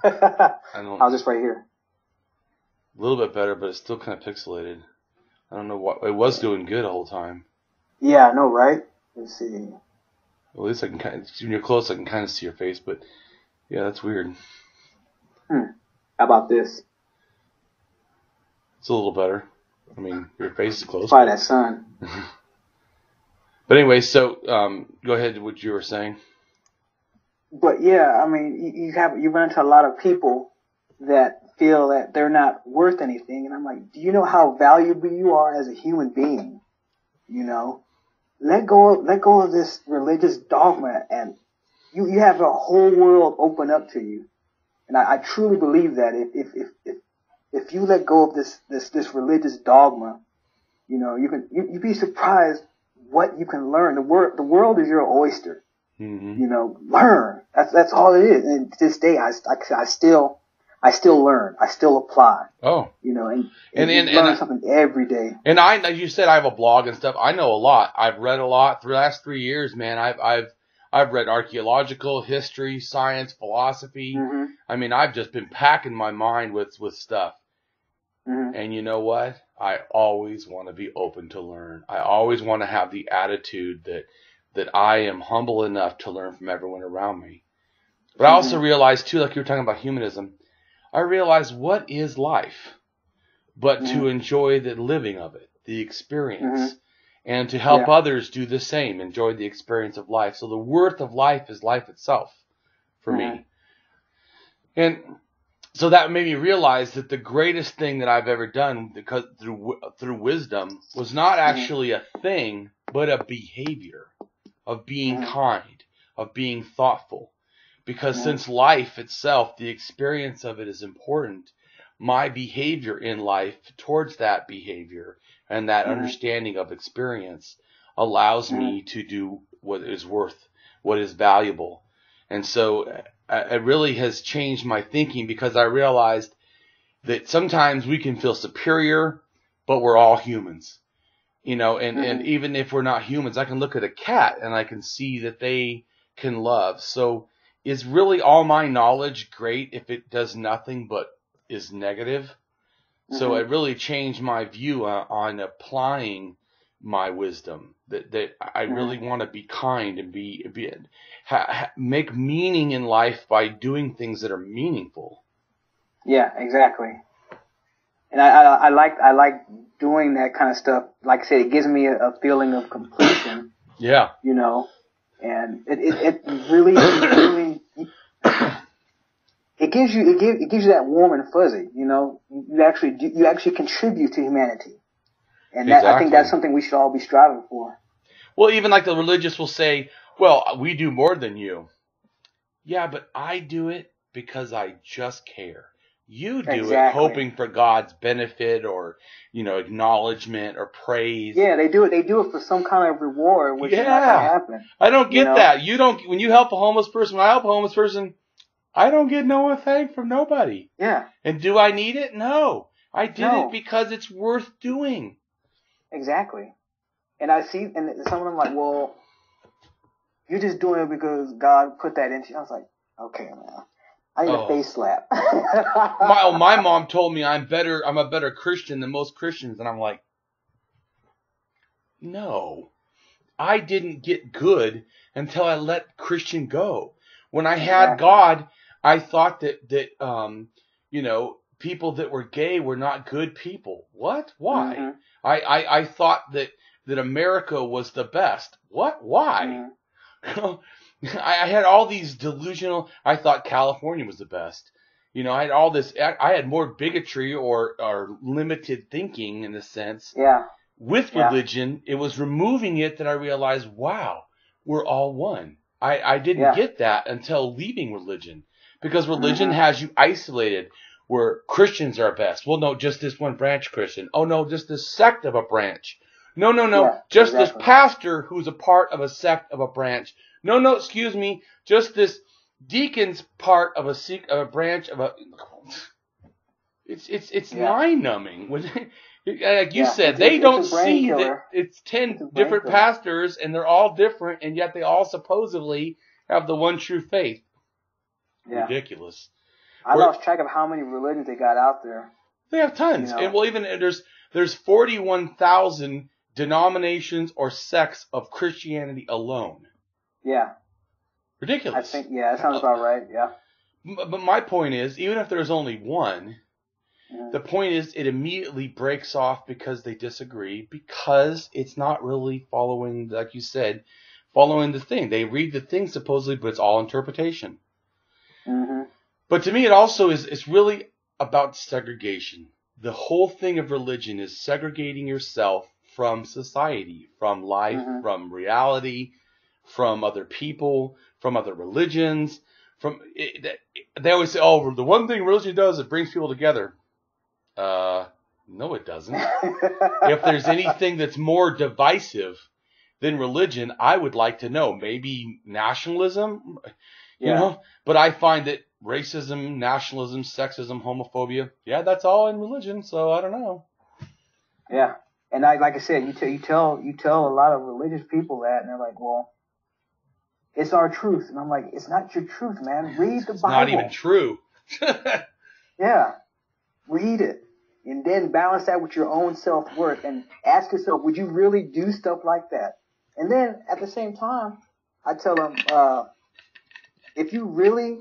I'll just right here. A little bit better, but it's still kind of pixelated. I don't know what it was doing good the whole time. Yeah, I know, right? Let's see. Well, at least I can when you're close, I can kind of see your face, but yeah, that's weird. How about this? It's a little better. I mean, your face is close. Probably that sun. But anyway, so go ahead with what you were saying. But yeah, I mean, you run into a lot of people that feel that they're not worth anything, and I'm like, do you know how valuable you are as a human being? Let go of this religious dogma, and you have a whole world open up to you. And I truly believe that if you let go of this religious dogma, you'd be surprised what you can learn. The world is your oyster. You know, learn. That's all it is. And to this day, I still learn. I still apply. Oh. You know, and learn something every day. And as you said, I have a blog and stuff. I know a lot. I've read a lot through the last 3 years, man. I've read archaeological, history, science, philosophy. I mean, I've just been packing my mind with stuff. And you know what? I always want to be open to learn. I always want to have the attitude that I am humble enough to learn from everyone around me. But I also realize, too, like you were talking about humanism, I realize what is life but to enjoy the living of it, the experience, and to help others do the same, enjoy the experience of life. So the worth of life is life itself for me. And so that made me realize that the greatest thing that I've ever done, because through wisdom, was not actually a thing, but a behavior of being kind, of being thoughtful. Because since life itself, the experience of it is important, my behavior in life towards that behavior and that understanding of experience allows me to do what is worth, what is valuable. And so it really has changed my thinking, because I realized that sometimes we can feel superior, but we're all humans. You know, and even if we're not humans, I can look at a cat and I can see that they can love. So is really all my knowledge great if it does nothing but is negative? So it really changed my view on applying my wisdom, that I really want to be kind and make meaning in life by doing things that are meaningful. Yeah, exactly. And I like doing that kind of stuff. Like I said, it gives me a feeling of completion. Yeah. You know, and it really it gives you that warm and fuzzy. You know, you actually contribute to humanity, and I think that's something we should all be striving for. Well, even like the religious will say, "Well, we do more than you." Yeah, but I do it because I just care. You do it hoping for God's benefit or, you know, acknowledgement or praise. Yeah, they do it. They do it for some kind of reward, which is not going to happen. I don't get that. You don't. When you help a homeless person, when I help a homeless person, I don't get no thank from nobody. Yeah. And do I need it? No. I did it because it's worth doing. Exactly. And I see, and some of them like, well, you're just doing it because God put that into you. I was like, okay, man. I need a face slap. my mom told me I'm a better Christian than most Christians, and I'm like, no, I didn't get good until I let Christian go. When I had God, I thought that you know, people that were gay were not good people. What? Why? I thought that America was the best. What? Why? I had all these delusional. I thought California was the best. You know, I had all this. I had more bigotry or limited thinking in a sense. Yeah. With religion, it was removing it that I realized, wow, we're all one. I didn't get that until leaving religion, because religion has you isolated. Where Christians are best. Well, no, just this one branch Christian. Oh no, just this sect of a branch. No, just this pastor who's a part of a sect of a branch. No, excuse me, just this deacon's part of a branch of a. It's mind numbing. Like you said, they don't see that it's 10 different pastors and they're all different, and yet they all supposedly have the one true faith. Yeah. Ridiculous. I lost track of how many religions they got out there. They have tons, and well, even there's 41,000 denominations or sects of Christianity alone. Yeah. Ridiculous. I think, that sounds about right, yeah. But my point is, even if there's only one, the point is it immediately breaks off because they disagree, because it's not really following, like you said, following the thing. They read the thing supposedly, but it's all interpretation. But to me, it also it's really about segregation. The whole thing of religion is segregating yourself from society, from life, from reality, from other people, from other religions. They always say, "Oh, the one thing religion does, it brings people together." No, it doesn't. If there's anything that's more divisive, than religion, I would like to know. Maybe nationalism, you know? But I find that racism, nationalism, sexism, homophobia, that's all in religion, so I don't know. Yeah. And like I said, you tell a lot of religious people that, and they're like, well, it's our truth. And I'm like, it's not your truth, man. Read the Bible. It's not even true. Yeah. Read it. And then balance that with your own self-worth and ask yourself, would you really do stuff like that? And then at the same time, I tell them, if you really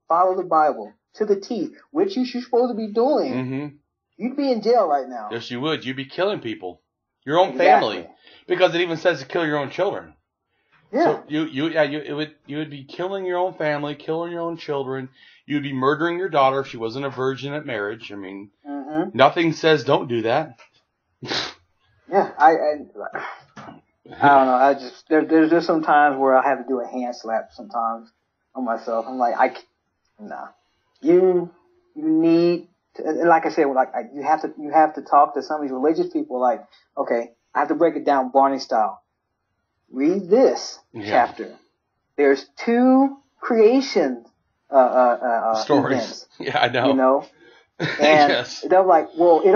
follow the Bible to the T, which you're supposed to be doing, you'd be in jail right now. Yes, you would. You'd be killing people. Your own family. Because it even says to kill your own children. Yeah. So you would be killing your own family, killing your own children. You'd be murdering your daughter if she wasn't a virgin at marriage. I mean, nothing says don't do that. Yeah, I don't know. There's just some times where I have to do a hand slap sometimes on myself. I'm like, nah. You need to, and like I said, you have to talk to some of these religious people. Like, okay, I have to break it down Barney style. Read this chapter. There's 2 creation stories. Events, yeah, I know. You know, and they're like, well, it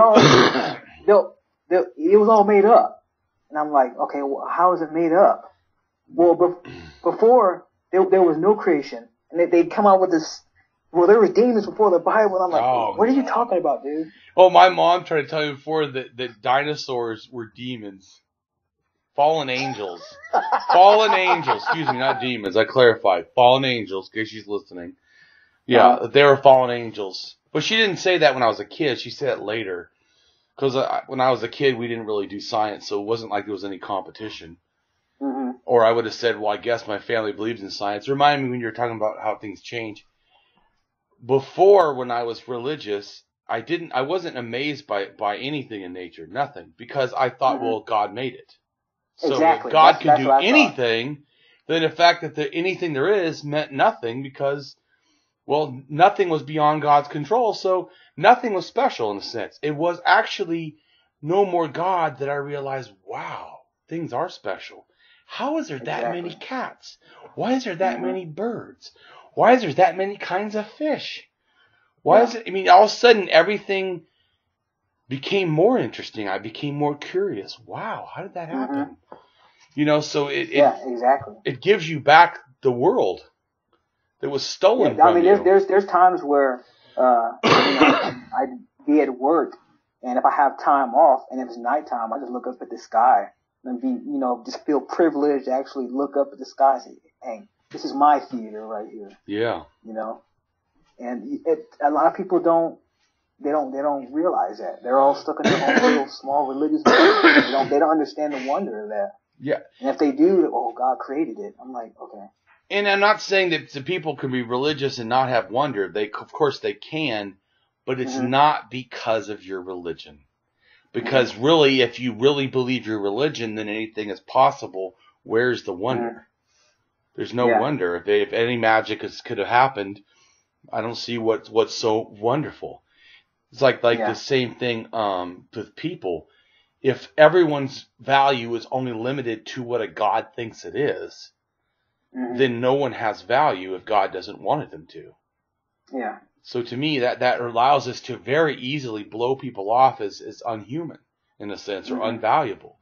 was all made up. And I'm like, okay, well, how is it made up? Well, before there was no creation, and they'd come out with this. Well, there was demons before the Bible. And I'm like, what are you talking about, dude? Oh, my mom tried to tell me before that dinosaurs were demons. Fallen angels. Fallen angels. Excuse me, not demons. I clarified. Fallen angels, in case she's listening. Yeah, they were fallen angels. But she didn't say that when I was a kid. She said it later. Because when I was a kid, we didn't really do science, so it wasn't like there was any competition. Or I would have said, well, I guess my family believes in science. Remind me when you were talking about how things change. Before, when I was religious, I wasn't amazed by anything in nature. Nothing. Because I thought, well, God made it. So if God could do anything, then the fact that anything there is meant nothing because, well, nothing was beyond God's control, so nothing was special in a sense. It was actually no more God that I realized, wow, things are special. How is there that many cats? Why is there that many birds? Why is there that many kinds of fish? Why is it, I mean, all of a sudden everything became more interesting. I became more curious. Wow, how did that happen? You know, so it gives you back the world that was stolen from you. There's times where I'd be at work, and if I have time off, and if it's nighttime, I just look up at the sky and just feel privileged to actually look up at the sky and say, hey, this is my theater right here. Yeah. You know, and a lot of people don't realize that. They're all stuck in their own little small religious beliefs. They don't understand the wonder of that. Yeah. And if they do, God created it. I'm like, okay. And I'm not saying that the people can be religious and not have wonder. Of course they can, but it's not because of your religion. Because really, if you really believe your religion, then anything is possible. Where's the wonder? There's no wonder. If any magic could have happened, I don't see what's so wonderful. It's like the same thing with people. If everyone's value is only limited to what a God thinks it is, then no one has value if God doesn't want them to. Yeah. So to me, that allows us to very easily blow people off as unhuman, in a sense, or unvaluable.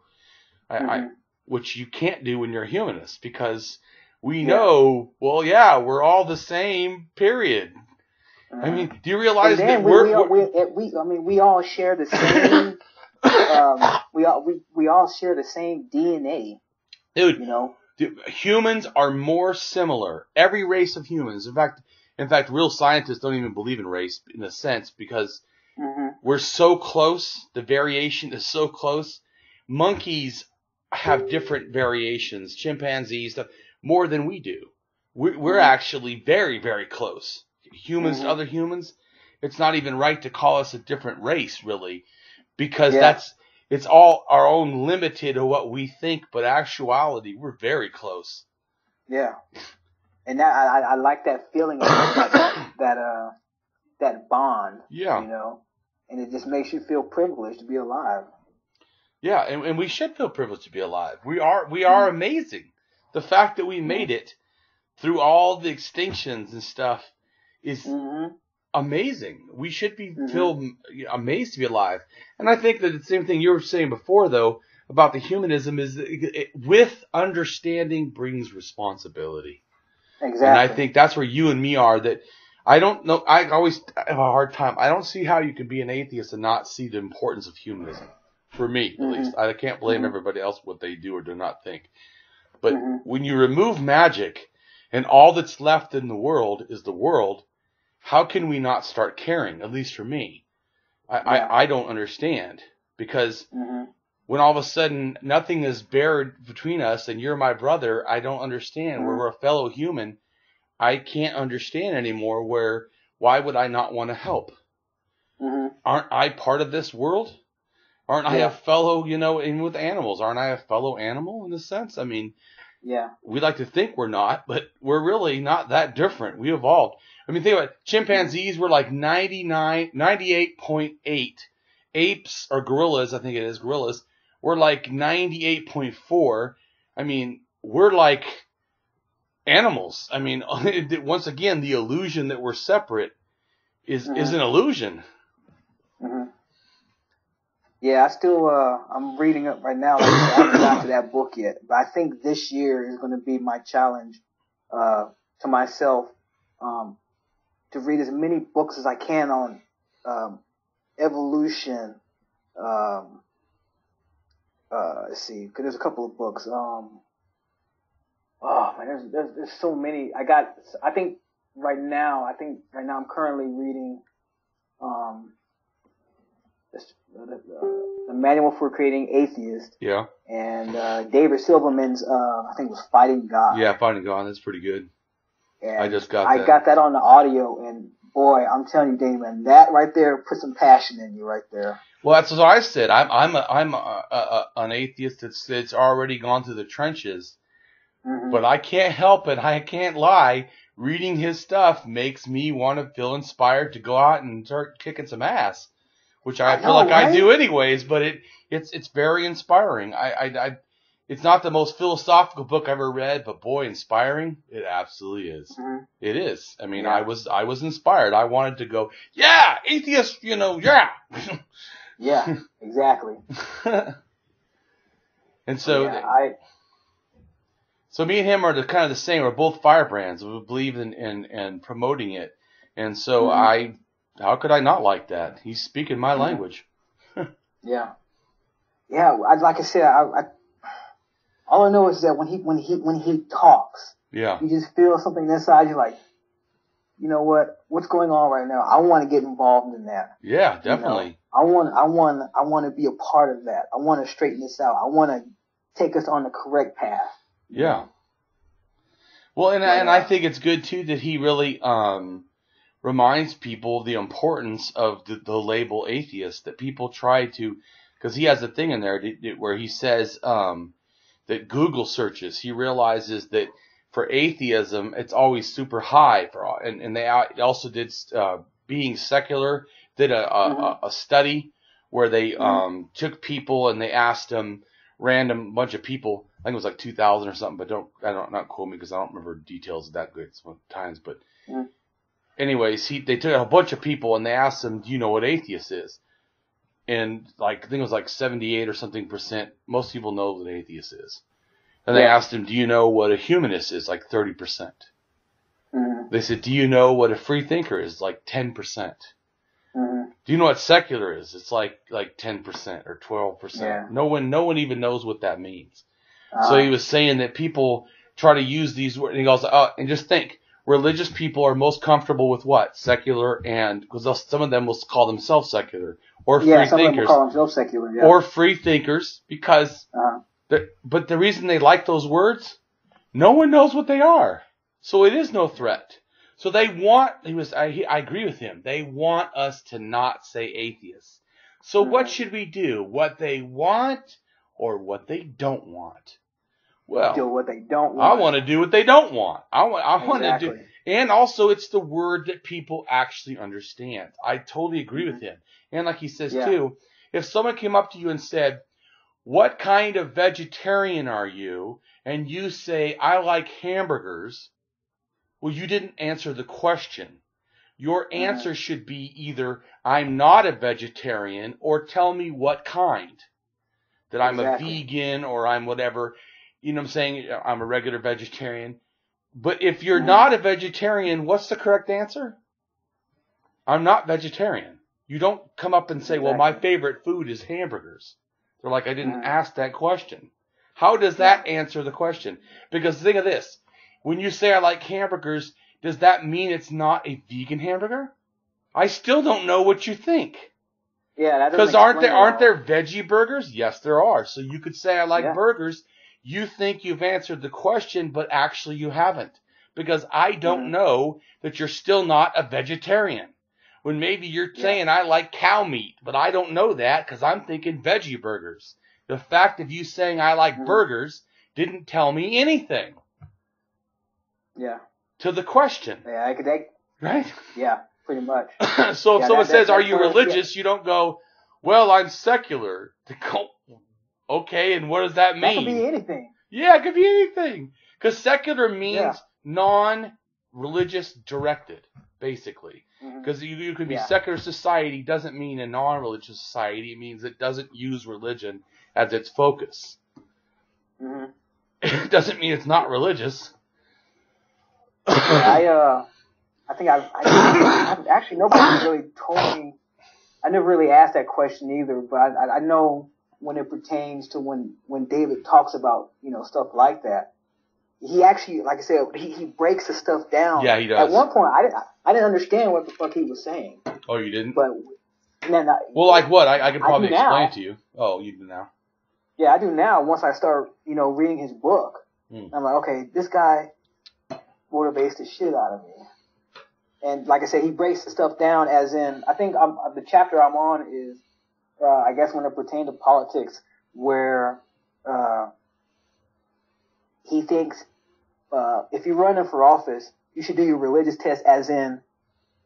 Which you can't do when you're a humanist, because we know, we're all the same, period. I mean, do you realize that we all share the same we all share the same DNA. Dude, humans are more similar. Every race of humans. In fact, real scientists don't even believe in race in a sense, because we're so close. The variation is so close. Monkeys have different variations. Chimpanzees, stuff, more than we do. We're actually very, very close. Humans to other humans, it's not even right to call us a different race, really, because it's all our own limited to what we think, but actuality, we're very close. Yeah. And that I like that feeling of that bond. Yeah. And it just makes you feel privileged to be alive. Yeah, and we should feel privileged to be alive. We are amazing. The fact that we made it through all the extinctions and stuff is amazing. We should feel amazed to be alive. And I think that the same thing you were saying before, though, about the humanism is with understanding brings responsibility. Exactly. And I think that's where you and me are. That I don't know. I always have a hard time. I don't see how you can be an atheist and not see the importance of humanism. For me, at least. I can't blame everybody else what they do or do not think. But when you remove magic and all that's left in the world is the world, how can we not start caring? At least for me. I don't understand. Because when all of a sudden nothing is buried between us and you're my brother, I don't understand. Where we're a fellow human, I can't understand anymore why would I not want to help? Aren't I part of this world? Aren't I a fellow, in with animals? Aren't I a fellow animal in a sense? I mean, we like to think we're not, but we're really not that different. We evolved. I mean, think about it. Chimpanzees were like 98.8. Apes or gorillas, I think it is, gorillas, were like 98.4. I mean, we're like animals. I mean, once again, the illusion that we're separate is an illusion. Yeah, I still, I'm reading up right now. Like I haven't got to that book yet, but I think this year is going to be my challenge, to myself, to read as many books as I can on, evolution. Let's see, cause there's a couple of books. Oh man, there's so many. I think right now I'm currently reading, the Manual for Creating Atheist. Yeah. And David Silverman's, I think it was Fighting God. Yeah, Fighting God. That's pretty good. And I just got that. I got that on the audio, and boy, I'm telling you, Damien, that right there put some passion in you right there. Well, that's what I said. I'm an atheist that's already gone through the trenches, but I can't help it. I can't lie. Reading his stuff makes me want to feel inspired to go out and start kicking some ass. Which I feel like I do anyways, but it's very inspiring. It's not the most philosophical book I've ever read, but boy, inspiring it absolutely is. It is. I mean, I was inspired. I wanted to go, yeah, atheist, yeah. Yeah, exactly. And so, so me and him are kind of the same. We're both firebrands. We believe in promoting it, and so how could I not like that? He's speaking my language. Yeah. Like I said, all I know is that when he talks, you just feel something inside you, like, you know what? What's going on right now? I want to get involved in that. Yeah, definitely. I want to be a part of that. I want to straighten this out. I want to take us on the correct path. Yeah. Well, and I think it's good too that he really reminds people of the importance of the label atheist, that people try to, because he has a thing in there where he says that Google searches, he realizes that for atheism, it's always super high and they also did, Being Secular did a study where they took people and they asked them random bunch of people, I think it was like 2,000 or something, but not quote me because I don't remember details that good sometimes, but anyways, they took a bunch of people and they asked them, do you know what atheist is? And I think it was like 78 or something %, most people know what atheist is. And they asked him, do you know what a humanist is? Like 30%. They said, do you know what a freethinker is? Like 10%. Do you know what secular is? It's like 10% or 12%. Yeah. No one even knows what that means. So he was saying that people try to use these words, and he goes, and just think, religious people are most comfortable with what? Secular, and because some of them will call themselves secular, or free thinkers. Some of them will call themselves secular, or free thinkers, because but the reason they like those words, no one knows what they are. So it is no threat. So they want, I agree with him, they want us to not say atheists. So what should we do? What they want or what they don't want? Well, do what they don't want. I want to do what they don't want. I want to do, and also it's the word that people actually understand. I totally agree with him. And like he says too, if someone came up to you and said, what kind of vegetarian are you? And you say, I like hamburgers. Well, you didn't answer the question. Your answer should be either, I'm not a vegetarian, or tell me what kind. That I'm a vegan, or I'm whatever. You know what I'm saying? I'm a regular vegetarian. But if you're not a vegetarian, what's the correct answer? I'm not vegetarian. You don't come up and say, well, my favorite food is hamburgers. They're like, I didn't ask that question. How does that answer the question? Because think of this. When you say I like hamburgers, does that mean it's not a vegan hamburger? I still don't know what you think. Yeah, that because aren't there veggie burgers? Yes, there are. So you could say I like burgers. You think you've answered the question, but actually you haven't. Because I don't know that you're still not a vegetarian. When maybe you're saying I like cow meat, but I don't know that because I'm thinking veggie burgers. The fact of you saying I like burgers didn't tell me anything. Yeah. To the question. Yeah, I could. Right? Yeah, pretty much. So if someone says, are you religious? You don't go, well, I'm secular. Okay, and what does that mean? That could be anything. Yeah, it could be anything. Because secular means non-religious directed, basically. Because you could be secular society doesn't mean a non-religious society. It means it doesn't use religion as its focus. It doesn't mean it's not religious. I think I've actually, nobody really told me. I never really asked that question either, but I know when it pertains to when David talks about, stuff like that, he actually, like I said, he breaks the stuff down. Yeah, he does. At one point, I didn't understand what the fuck he was saying. Oh, you didn't? But well, like what? I could probably explain it to you. Oh, you do now? Yeah, I do now. Once I start, reading his book, I'm like, okay, this guy motivates the shit out of me. And like I said, he breaks the stuff down as in, I think the chapter I'm on is, I guess when it pertains to politics, where he thinks if you're running for office, you should do your religious test as in,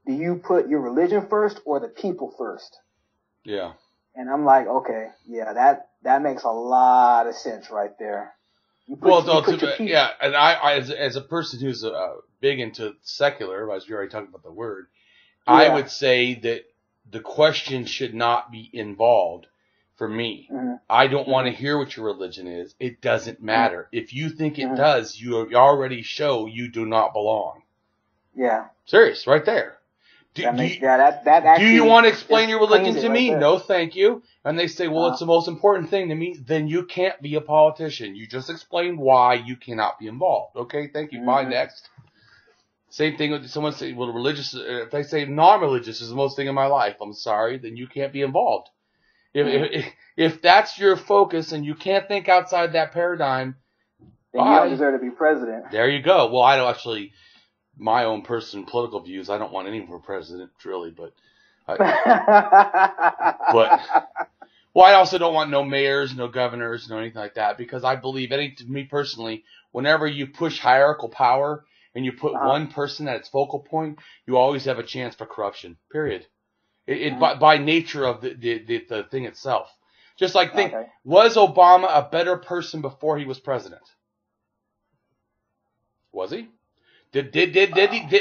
do you put your religion first or the people first? Yeah. And I'm like, okay, yeah, that makes a lot of sense right there. And I as a person who's big into secular, as we already talked about the word, I would say that the question should not be involved for me. I don't want to hear what your religion is. It doesn't matter. If you think it does, you already show you do not belong. Yeah. Serious, right there. Do you want to explain your religion to me? No, thank you. And they say, well, it's the most important thing to me. Then you can't be a politician. You just explained why you cannot be involved. Okay, thank you. Bye, next. Same thing with someone say, well, religious. If they say non-religious is the most thing in my life, I'm sorry, then you can't be involved. If that's your focus and you can't think outside that paradigm, then you don't deserve to be president. There you go. Well, I don't actually. My own personal political views, I don't want anyone for president, really, but I also don't want no mayors, no governors, no anything like that, because I believe, to me personally, whenever you push hierarchical power and you put one person at its focal point, you always have a chance for corruption, period. By nature of the thing itself. Just like was Obama a better person before he was president? Was he?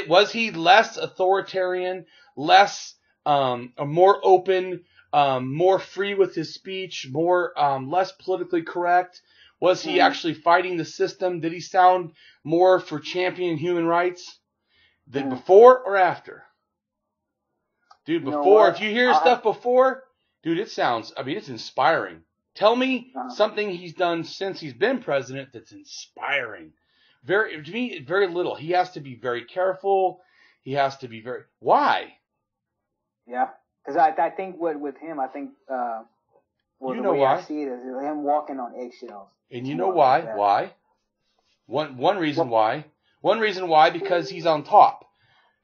Was he less authoritarian, less, more open, more free with his speech, less politically correct? Was he actually fighting the system? Did he sound more for championing human rights? Before or after? Dude, before. If you hear stuff before, dude, it's inspiring. Tell me something he's done since he's been president that's inspiring. To me, very little. He has to be very careful. He has to be why? Yeah, because I think with him, I think the way I see it is him walking on eggshells. And you know why? Like why? One reason why. One reason why, because he's on top.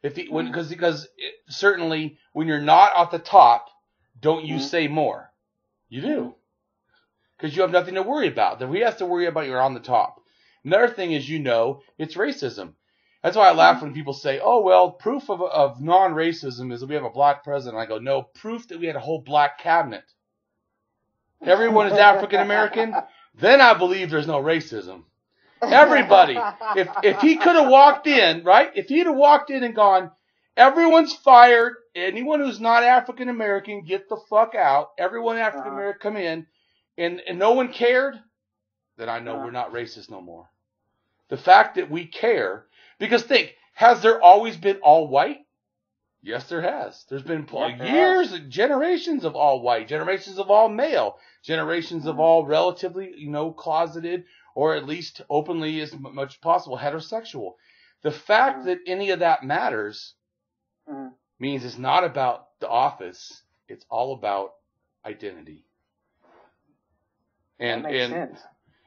Because certainly when you're not at the top, don't you say more? You do, because you have nothing to worry about. Then we have to worry about you're on the top. Another thing is, it's racism. That's why I laugh when people say, oh, well, proof of non-racism is that we have a black president. I go, no, proof that we had a whole black cabinet. everyone is African American, then I believe there's no racism. Everybody. If he could have walked in, right? If he'd have walked in and gone, everyone's fired. Anyone who's not African American, get the fuck out. Everyone African American, come in. And no one cared, then I know we're not racist no more. The fact that we care, because think, has there always been all white? Yes, there has. There's been years, generations of all white, generations of all male, generations of all relatively, closeted, or at least openly as much as possible heterosexual. The fact that any of that matters means it's not about the office. It's all about identity. That makes sense.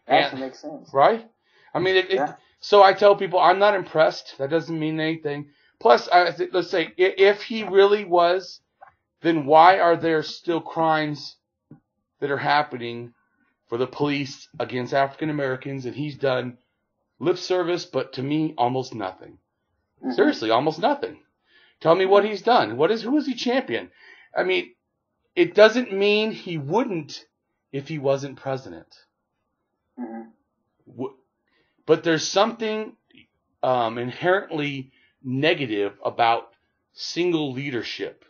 Actually makes sense. Right? I mean, so I tell people I'm not impressed. That doesn't mean anything. Plus, let's say, if he really was, then why are there still crimes that are happening for the police against African Americans? And he's done lip service, but to me, almost nothing. Seriously, almost nothing. Tell me what he's done. Who is he champion? I mean, it doesn't mean he wouldn't if he wasn't president. But there's something inherently negative about single leadership.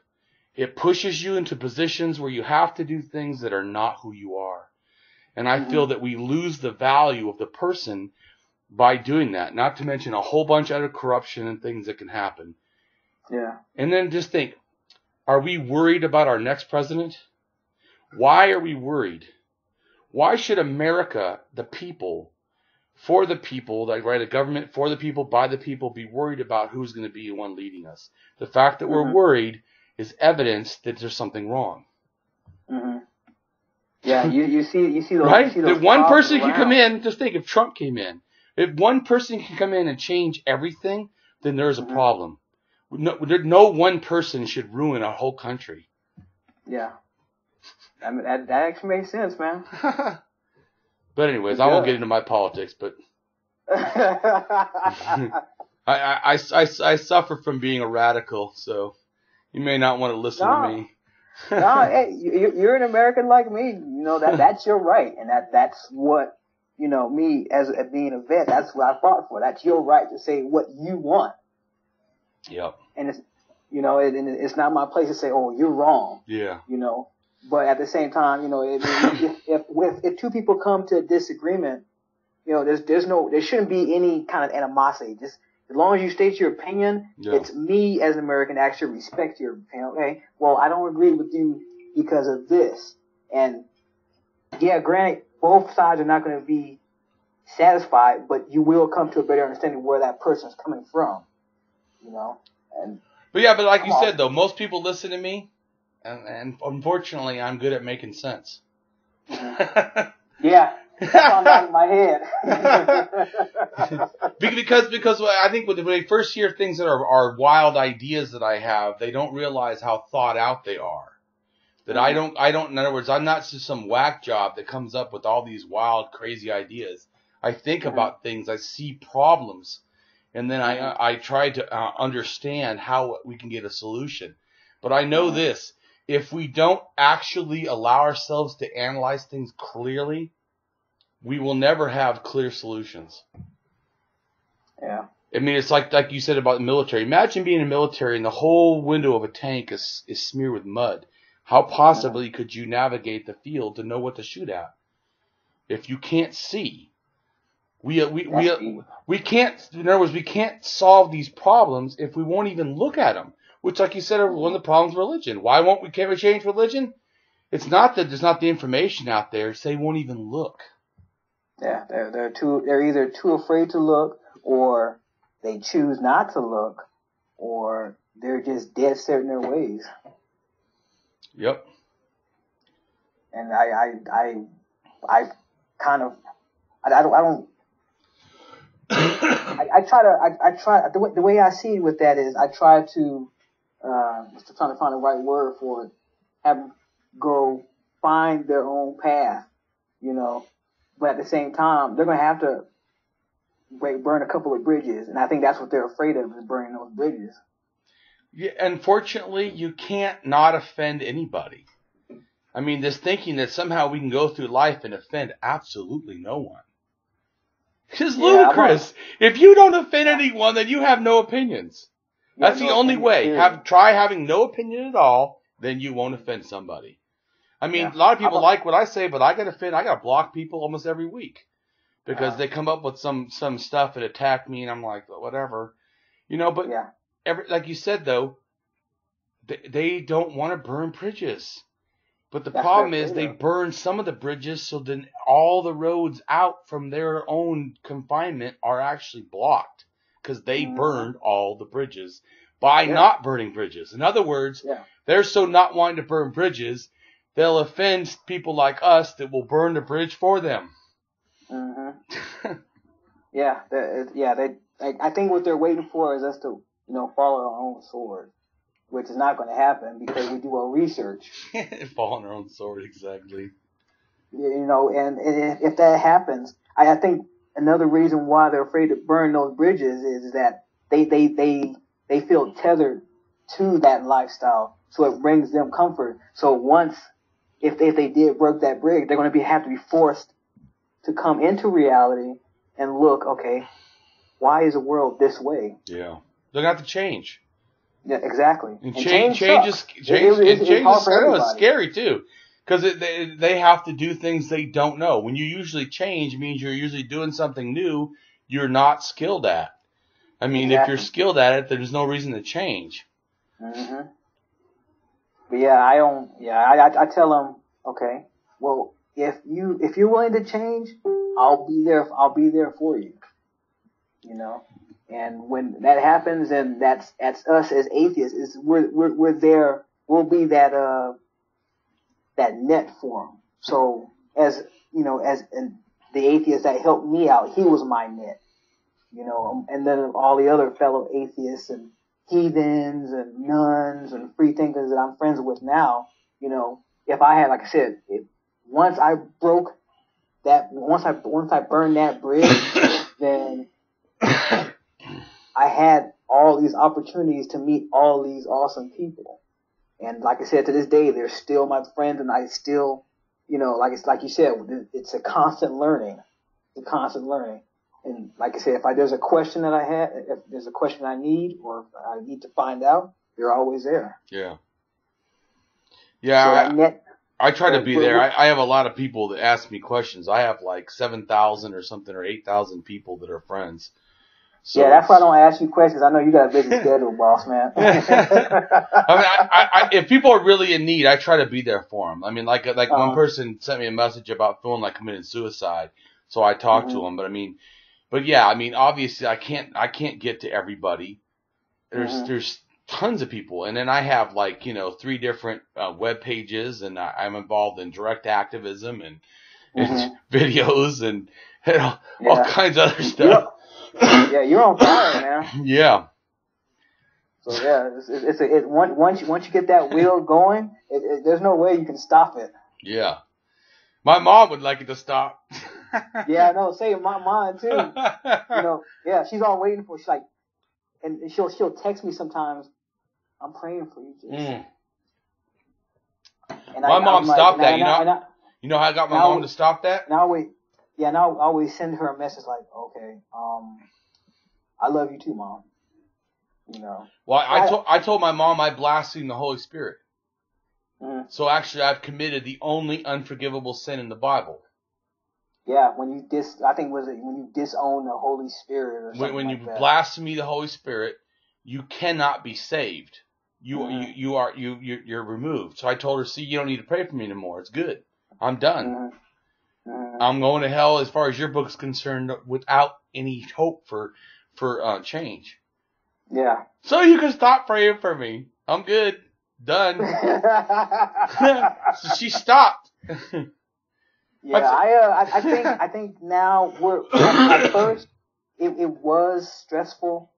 It pushes you into positions where you have to do things that are not who you are. And I feel that we lose the value of the person by doing that, not to mention a whole bunch of other corruption and things that can happen. Yeah. And then just think, are we worried about our next president? Why are we worried? Why should America, the people, for the people, a government for the people, by the people, be worried about who's going to be the one leading us? The fact that we're worried is evidence that there's something wrong. Yeah, you see those, right? You see those that one person around. can come in. Just think if Trump came in. If one person can come in and change everything, then there's a problem. No one person should ruin our whole country. Yeah. I mean, that actually makes sense, man. But anyways, I won't get into my politics, but I suffer from being a radical, so you may not want to listen to me. No, hey, you're an American like me. That's your right, and that's what me as being a vet. That's what I fought for. That's your right to say what you want. Yep. And it's it's not my place to say, oh, you're wrong. Yeah. But at the same time, if two people come to a disagreement, there shouldn't be any kind of animosity. Just as long as you state your opinion, it's me as an American actually respect your opinion. Okay, well, I don't agree with you because of this. And yeah, granted, both sides are not going to be satisfied, but you will come to a better understanding where that person's coming from. But like you said, though, most people listen to me. And unfortunately, I'm good at making sense. Yeah, that's on my head. because I think when they first hear things that are wild ideas that I have, they don't realize how thought out they are. That I don't. In other words, I'm not just some whack job that comes up with all these wild, crazy ideas. I think about things. I see problems, and then I try to understand how we can get a solution. But I know this. If we don't actually allow ourselves to analyze things clearly, we will never have clear solutions. Yeah. I mean, it's like you said about the military. Imagine being in the military and the whole window of a tank is smeared with mud. How possibly could you navigate the field to know what to shoot at if you can't see? We can't. In other words, we can't solve these problems if we won't even look at them. Which, like you said, are one of the problems with religion. Why can't we change religion? It's not that there's not the information out there. It's they won't even look. Yeah, they're either too afraid to look, or they choose not to look, or they're just dead set in their ways. Yep. And I try the way I see it with that is I try to just trying to find the right word for it, have them go find their own path, but at the same time they're going to have to burn a couple of bridges, and I think that's what they're afraid of, is burning those bridges. Yeah, unfortunately, you can't not offend anybody. I mean, this thinking that somehow we can go through life and offend absolutely no one. It's ludicrous. If you don't offend anyone, then you have no opinions. That's the only way. Try having no opinion at all, then you won't offend somebody. I mean, a lot of people like what I say, but I gotta block people almost every week. Because they come up with some stuff and attack me, and I'm like, whatever. You know, but like you said, though, they don't want to burn bridges. But the problem is they burn some of the bridges, so then all the roads out from their own confinement are actually blocked. Because they burned all the bridges by not burning bridges. In other words, they're so not wanting to burn bridges, they'll offend people like us that will burn the bridge for them. I think what they're waiting for is us to, fall on our own sword, which is not going to happen because we do our research. Fall on our own sword, exactly. And if that happens, I think another reason why they're afraid to burn those bridges is that they feel tethered to that lifestyle, so it brings them comfort. So once, if they did break that bridge, they're going to have to be forced to come into reality and look, okay, why is the world this way? Yeah. They're going to have to change. Yeah, exactly. And change is scary too. Because they have to do things they don't know. When you usually change, it means you're usually doing something new you're not skilled at. I mean, if you're skilled at it, there's no reason to change. But I tell them, okay, well, if you're willing to change, I'll be there for you. And when that happens, then that's us as atheists. We're there. We'll be that net for them. So as the atheist that helped me out, he was my net. And then all the other fellow atheists and heathens and nuns and freethinkers that I'm friends with now, if I had, like I said, once I burned that bridge, then I had all these opportunities to meet all these awesome people. And like I said, to this day, they're still my friends, and I still, like you said, it's a constant learning. And like I said, if there's a question that I have, if there's a question I need, or if I need to find out, you're always there. Yeah. Yeah. So I try to be there. I have a lot of people that ask me questions. I have like 7,000 or something, or 8,000 people that are friends. So that's why I don't ask you questions. I know you got a busy schedule, boss man. I if people are really in need, I try to be there for them. I mean, like one person sent me a message about feeling like committing suicide, so I talked to him. But obviously I can't get to everybody. There's tons of people, and then I have 3 different web pages, and I'm involved in direct activism and videos and all kinds of other stuff. You're on fire, man. Yeah. So once you get that wheel going, there's no way you can stop it. Yeah. My mom would like it to stop. Yeah, I know. Say my mom too. She's all waiting for. She's like, and she'll text me sometimes. I'm praying for you, Jason. And my mom stopped that. You know how I got my mom to stop that? Now I always send her a message like, okay, I love you too, Mom. Well, I told my mom I blaspheme the Holy Spirit. So actually, I've committed the only unforgivable sin in the Bible. Yeah, when you disown the Holy Spirit or something when you that. blaspheme the Holy Spirit, you cannot be saved. You're removed. So I told her, see, you don't need to pray for me anymore. It's good. I'm done. I'm going to hell as far as your book's concerned without any hope for change. Yeah. So you can stop praying for me. I'm good. Done. So she stopped. Yeah, I think now at first it was stressful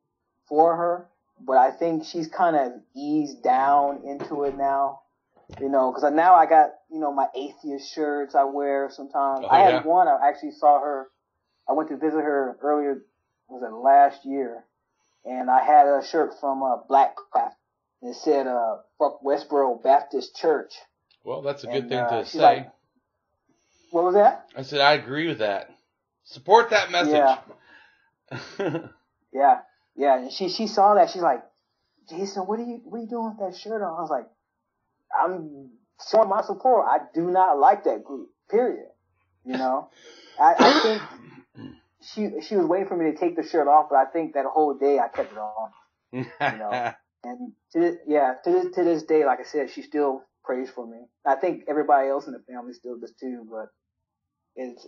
for her, but I think she's kind of eased down into it now. Because now I got, my atheist shirts I wear sometimes. I had one, I actually saw her, I went to visit her earlier, last year, and I had a shirt from Black Craft, and it said, fuck Westboro Baptist Church. Well, that's a good thing to say. Like, what was that? I said I agree with that. Support that message. Yeah. Yeah. And she saw that. She's like, Jason, what are you doing with that shirt on? I was like, I'm showing my support. I do not like that group. Period. You know, I think she was waiting for me to take the shirt off, but I think that whole day I kept it on. You know, and to this day, like I said, she still prays for me. I think everybody else in the family still does too, but it's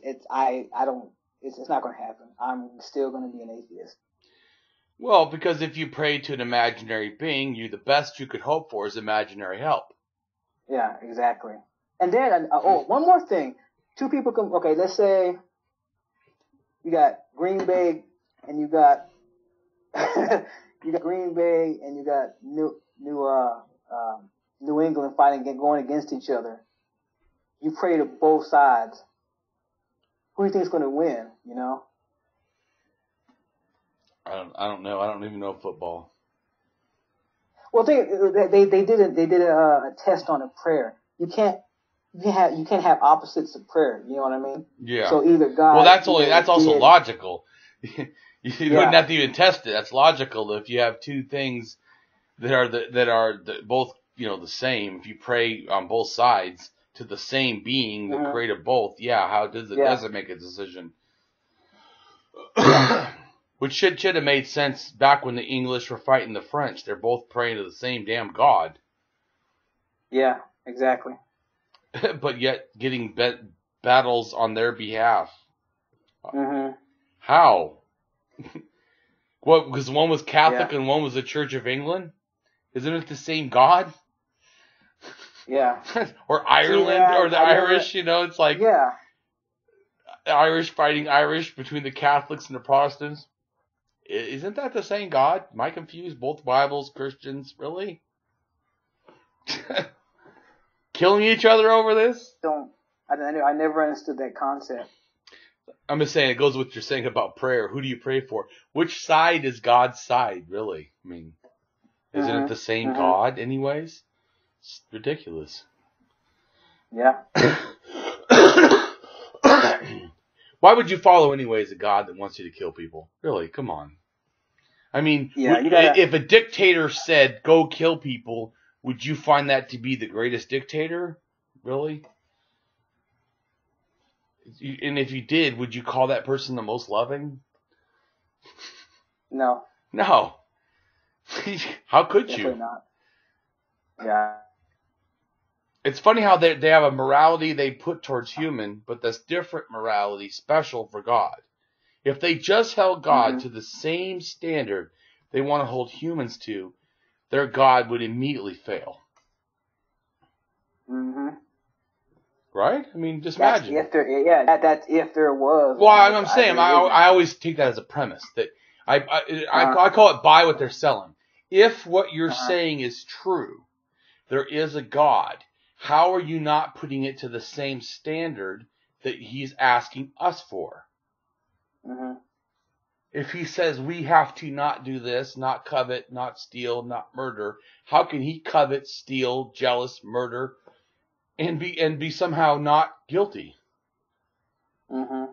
not going to happen. I'm still going to be an atheist. Well, because if you pray to an imaginary being, the best you could hope for is imaginary help. Yeah, exactly. And then, one more thing. Two people come, okay, let's say you got Green Bay and you got, Green Bay and you got New England going against each other. You pray to both sides. Who do you think is going to win, you know? I don't know. I don't even know football. Well, they did a test on a prayer. You can't have opposites of prayer. You know what I mean? Yeah. So either God. Well, that's also logical. you wouldn't have to even test it. That's logical. If you have two things that are both the same, if you pray on both sides to the same being, the creator of both, how does it make a decision? Which should have made sense back when the English were fighting the French. They're both praying to the same damn God. Yeah, exactly. But yet getting battles on their behalf. Mm-hmm. How? What? Because one was Catholic and one was the Church of England? Isn't it the same God? Yeah. Or Ireland or the Irish, it's like Irish fighting Irish between the Catholics and the Protestants. Isn't that the same God? Am I confused? Both Bibles, Christians, really? Killing each other over this? I never understood that concept. I'm just saying, it goes with what you're saying about prayer. Who do you pray for? Which side is God's side, really? I mean, isn't it the same God anyways? It's ridiculous. Yeah. Why would you follow anyways a God that wants you to kill people? Really, come on. I mean, if a dictator said, go kill people, would you find that to be the greatest dictator? Really? And if you did, would you call that person the most loving? No. No. How could you? Definitely not. Yeah. It's funny how they have a morality they put towards human, but that's different morality special for God. If they just held God to the same standard they want to hold humans to, their God would immediately fail. Mm-hmm. Right? I mean, just imagine. That's if there was. Well, I'm saying, I always take that as a premise, that I call it buy what they're selling. If what you're saying is true, there is a God, how are you not putting it to the same standard that he's asking us for? Mm-hmm. If he says we have to not do this, not covet, not steal, not murder, how can he covet, steal, jealous, murder, and be somehow not guilty? Mm-hmm.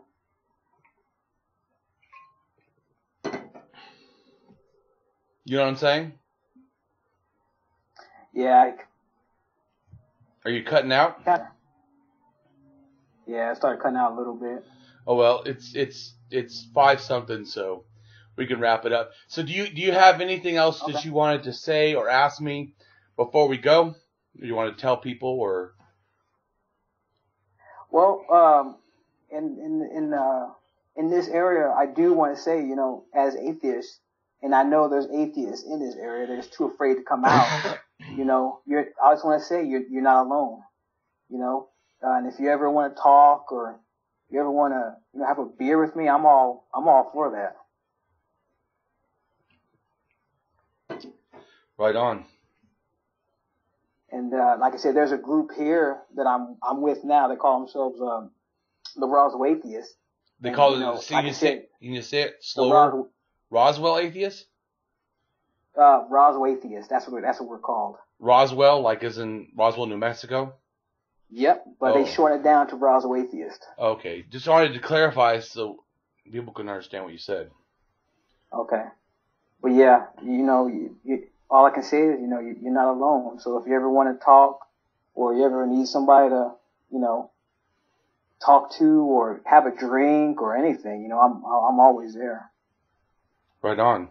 You know what I'm saying? Yeah. Are you cutting out? Yeah, I started cutting out a little bit. Oh well, it's 5-something, so we can wrap it up. So do you have anything else that you wanted to say or ask me before we go? Do you want to tell people or? Well, in this area, I do want to say, as atheists, and I know there's atheists in this area that are too afraid to come out. I just want to say you're not alone. And if you ever want to talk or you ever want to have a beer with me, I'm all for that. Right on. And like I said, there's a group here that I'm with now. They call themselves the Roswell Atheists. They call it. You say it slower. Roswell Atheists. Roswell Atheists. That's what we're called. Roswell, like as in Roswell, New Mexico. Yep, but they shorten it down to Browser Atheist. Okay, just wanted to clarify so people can understand what you said. Okay. But yeah, all I can say is, you're not alone. So if you ever want to talk, or you ever need somebody to, talk to, or have a drink, or anything, I'm always there. Right on.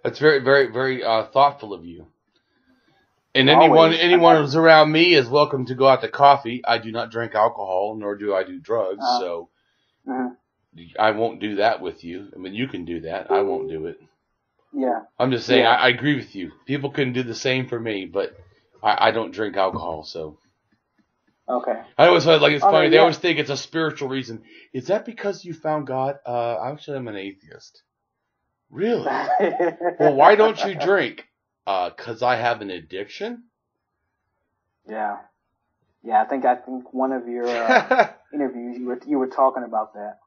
That's very, very, very thoughtful of you. And anyone who's around me is welcome to go out to coffee. I do not drink alcohol, nor do I do drugs, so I won't do that with you. I mean, you can do that. I won't do it. Yeah. I'm just saying, I agree with you. People can do the same for me, but I don't drink alcohol, so. Okay. I always find it's funny. They always think it's a spiritual reason. Is that because you found God? Actually, I'm an atheist. Really? Well, why don't you drink? 'Cause I have an addiction? Yeah. Yeah, I think one of your interviews you were talking about that.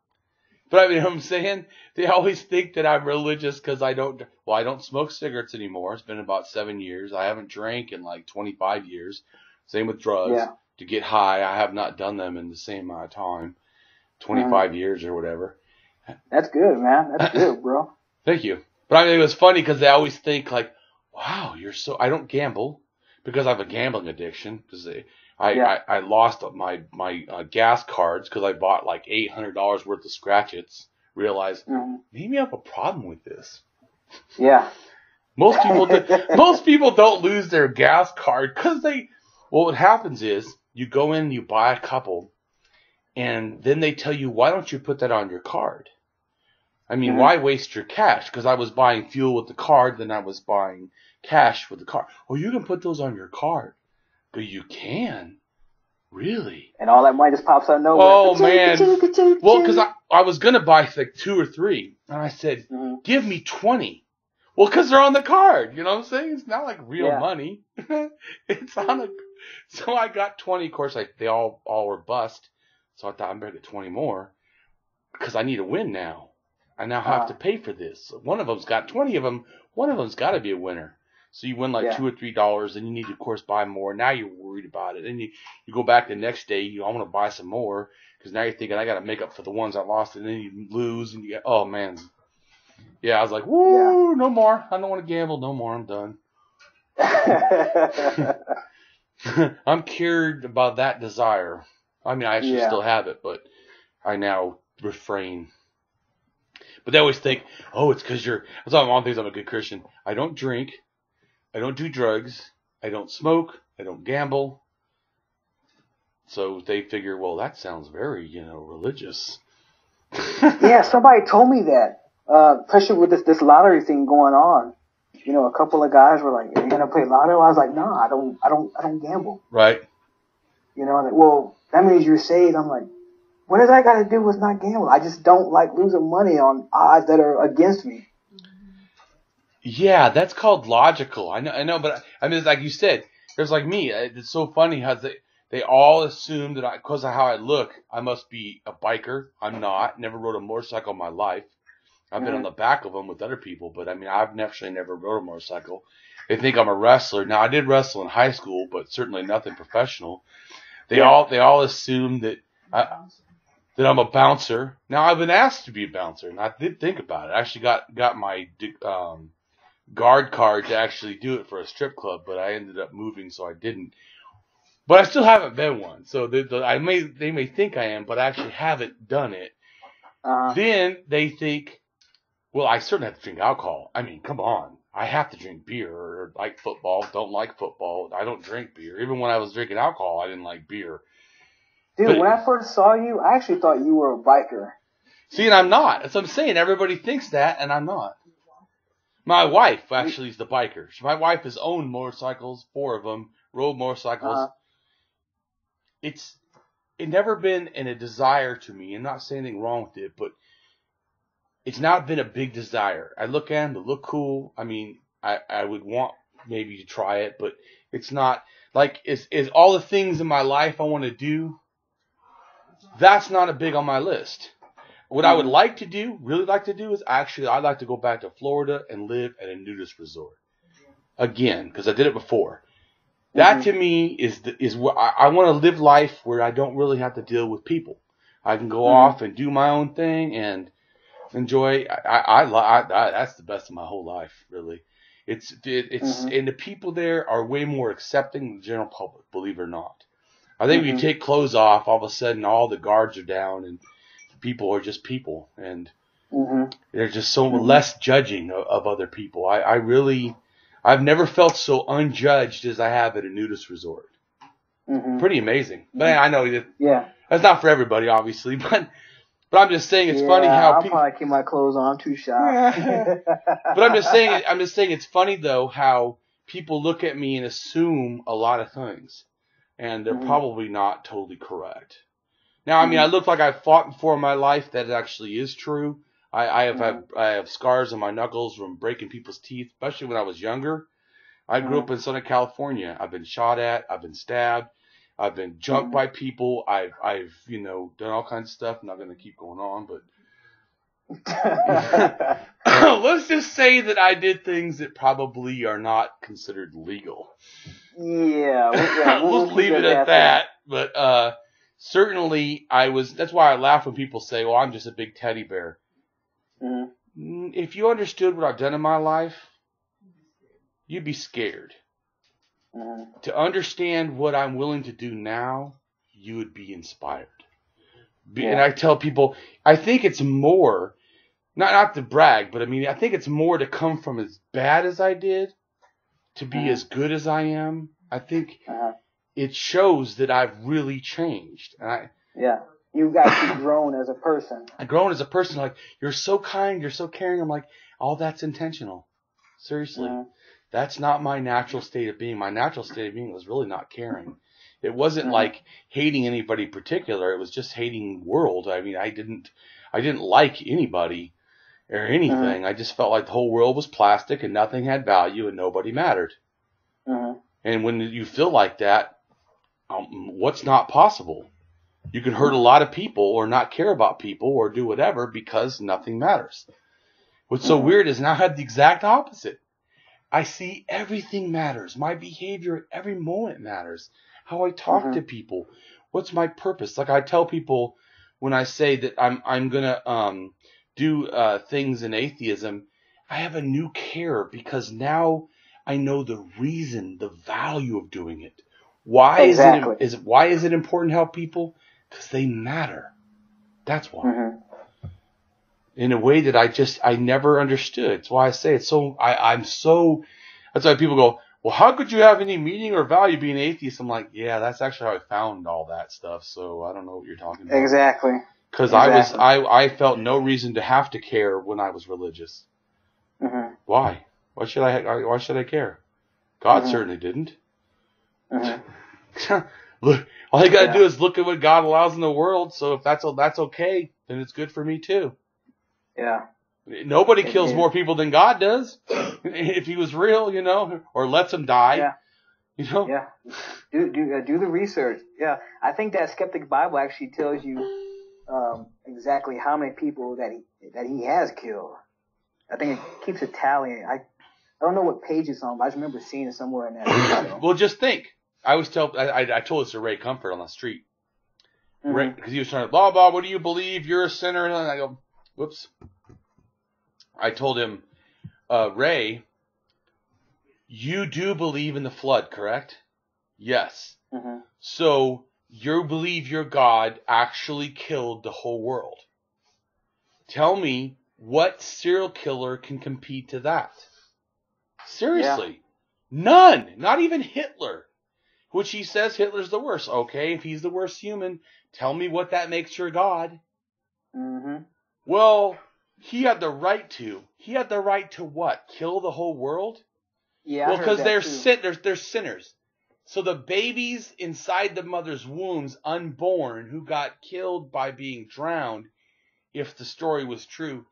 But I mean, what I'm saying, they always think that I'm religious because I don't smoke cigarettes anymore. It's been about 7 years. I haven't drank in like 25 years. Same with drugs. Yeah. To get high, I have not done them in the same amount of time, 25 years or whatever. That's good, man. That's good, bro. Thank you. But I mean, it was funny because they always think like, wow, I don't gamble because I have a gambling addiction because I lost my gas cards because I bought like $800 worth of scratchets. Realized maybe I have a problem with this. Yeah. Most people don't lose their gas card because what happens is you go in and you buy a couple, and then they tell you, why don't you put that on your card? I mean, why waste your cash? Because I was buying fuel with the card, then I was buying cash with the card. Well, you can put those on your card. But you can? Really? And all that money just pops out of nowhere. Oh, man. Well, because I was going to buy like 2 or 3. And I said, give me 20. Well, because they're on the card. You know what I'm saying? It's not like real money. It's on a... So I got 20. Of course, they all were bust. So I thought I better get 20 more. Because I need a win now. I now have to pay for this. One of them's got 20 of them. One of them's got to be a winner. So you win like $2 or $3, and you need to, of course, buy more. Now you're worried about it. And you go back the next day, I want to buy some more, because now you're thinking, I got to make up for the ones I lost, and then you lose, and you get, oh, man. Yeah, I was like, woo, no more. I don't want to gamble no more. I'm done. I'm cured about that desire. I mean, I actually still have it, but I now refrain. But they always think, oh, it's because that's why my mom thinks I'm a good Christian. I don't drink. I don't do drugs. I don't smoke. I don't gamble. So they figure, well, that sounds very, religious. Yeah, somebody told me that. Especially with this lottery thing going on. A couple of guys were like, "Are you gonna play lotto?" I was like, "No, I don't gamble." Right. Like, well, that means you're saved. I'm like, what does that got to do with not gambling? I just don't like losing money on odds that are against me. Yeah, that's called logical. I know, but I mean, it's like you said, there's like me. It's so funny how they all assume that because of how I look, I must be a biker. I'm not. Never rode a motorcycle in my life. I've been on the back of them with other people, but I mean, I've actually never rode a motorcycle. They think I'm a wrestler. Now, I did wrestle in high school, but certainly nothing professional. They all assume that I'm a bouncer. Now, I've been asked to be a bouncer, and I did think about it. I actually got my guard card to actually do it for a strip club, but I ended up moving, so I didn't. But I still haven't been one. So they may think I am, but I actually haven't done it. Then they think, well, I certainly have to drink alcohol. I mean, come on. I have to drink beer or like football. Don't like football. I don't drink beer. Even when I was drinking alcohol, I didn't like beer. Dude, when I first saw you, I actually thought you were a biker. See, and I'm not. That's what I'm saying. Everybody thinks that, and I'm not. My wife actually is the biker. My wife has owned motorcycles, 4 of them, rode motorcycles. It's never been a desire to me. I'm not saying anything wrong with it, but it's not been a big desire. I look at them, they look cool. I mean, I would want maybe to try it, but it's not like is all the things in my life I want to do. That's not a big on my list. What I would like to do, really like to do, is actually I'd like to go back to Florida and live at a nudist resort again, because I did it before. That to me is what I want to live life where I don't really have to deal with people. I can go off and do my own thing and enjoy. That's the best of my whole life, really. It's and the people there are way more accepting than the general public, believe it or not. I think when you take clothes off, all of a sudden all the guards are down and people are just people, and they're just so less judging of other people. I've never felt so unjudged as I have at a nudist resort. Pretty amazing. But I know that that's not for everybody, obviously. But I'm just saying it's funny how I'll probably keep my clothes on. I'm too shy. But I'm just saying it's funny though how people look at me and assume a lot of things, and they're probably not totally correct. Now, I mean, I look like I've fought before in my life. That actually is true. I have scars on my knuckles from breaking people's teeth, especially when I was younger. I grew up in Southern California. I've been shot at. I've been stabbed. I've been jumped by people. I've done all kinds of stuff. I'm not going to keep going on, but let's just say that I did things that probably are not considered legal. We'll leave it at that. But certainly I was. That's why I laugh when people say, "Well, I'm just a big teddy bear." If you understood what I've done in my life, you'd be scared. To understand what I'm willing to do now, you would be inspired. And I tell people, I think it's more, not to brag, but I mean, I think it's more to come from as bad as I did to be as good as I am. I think it shows that I've really changed. And You've actually grown as a person. I've grown as a person. Like, you're so kind, you're so caring. I'm like, all that's intentional. Seriously. That's not my natural state of being. My natural state of being was really not caring. It wasn't like hating anybody in particular. It was just hating the world. I mean, I didn't like anybody or anything. I just felt like the whole world was plastic and nothing had value and nobody mattered. And when you feel like that, what's not possible? You can hurt a lot of people or not care about people or do whatever because nothing matters. What's so weird is now I have the exact opposite. I see everything matters. My behavior at every moment matters. How I talk to people. What's my purpose? Like I tell people when I say that I'm gonna do things in atheism, I have a new care because now I know the reason, the value of doing it. Why is it important to help people? Because they matter. That's why. In a way that I never understood. That's why I say it's so, that's why people go, well, how could you have any meaning or value being atheist? I'm like, yeah, that's actually how I found all that stuff. So I don't know what you're talking about. Exactly. Because I felt no reason to have to care when I was religious. Why? Why should I care? God certainly didn't. Look, all you gotta do is look at what God allows in the world. So if that's okay, then it's good for me too. Nobody kills more people than God does. If he was real, or lets them die. Do the research. I think that Skeptic Bible actually tells you exactly how many people that he has killed. I think it keeps a tally. I don't know what page it's on, but I just remember seeing it somewhere in that. Well, just think. I told this to Ray Comfort on the street. Ray, because he was trying to blah blah. What do you believe? You're a sinner. And I go, whoops. I told him, Ray, you do believe in the flood, correct? Yes. So you believe your God actually killed the whole world. Tell me what serial killer can compete to that? Seriously. None. Not even Hitler. Which he says Hitler's the worst. Okay, if he's the worst human, tell me what that makes your God. Well, he had the right to. He had the right to what? Kill the whole world? Well, because they're sinners. So the babies inside the mother's wombs, unborn, who got killed by being drowned, if the story was true,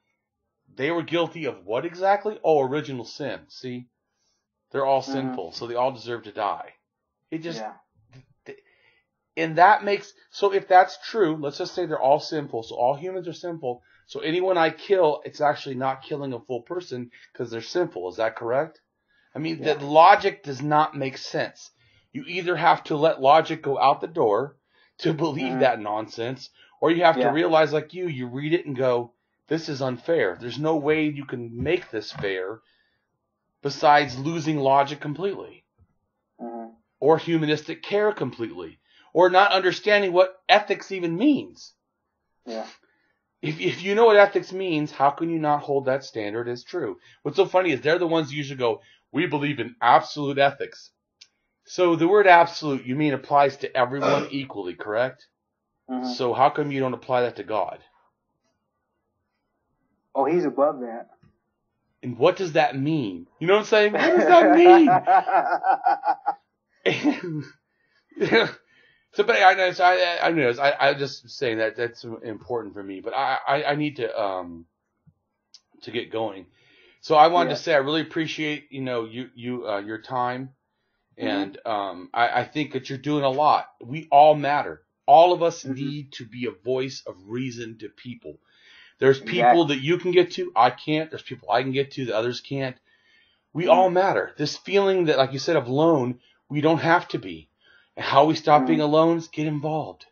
they were guilty of what exactly? Oh, original sin. See? They're all sinful, so they all deserve to die. It just, and that makes, so if that's true, let's just say they're all sinful, so all humans are sinful, so anyone I kill, it's actually not killing a full person because they're sinful. Is that correct? I mean, the logic does not make sense. You either have to let logic go out the door to believe that nonsense, or you have to realize, like you read it and go, this is unfair. There's no way you can make this fair besides losing logic completely, or humanistic care completely, or not understanding what ethics even means. Yeah. If you know what ethics means, how can you not hold that standard as true? What's so funny is they're the ones who usually go, we believe in absolute ethics. So the word absolute, you mean applies to everyone equally, correct? So how come you don't apply that to God? Oh, he's above that. And what does that mean? You know what I'm saying? What does that mean? So, but I'm just saying that that's important for me. But I need to get going. So I wanted to say I really appreciate your time, and I think that you're doing a lot. We all matter. All of us need to be a voice of reason to people. There's people that you can get to, I can't. There's people I can get to that others can't. We all matter. This feeling that, like you said, of lone, we don't have to be. And how we stop being alone is get involved.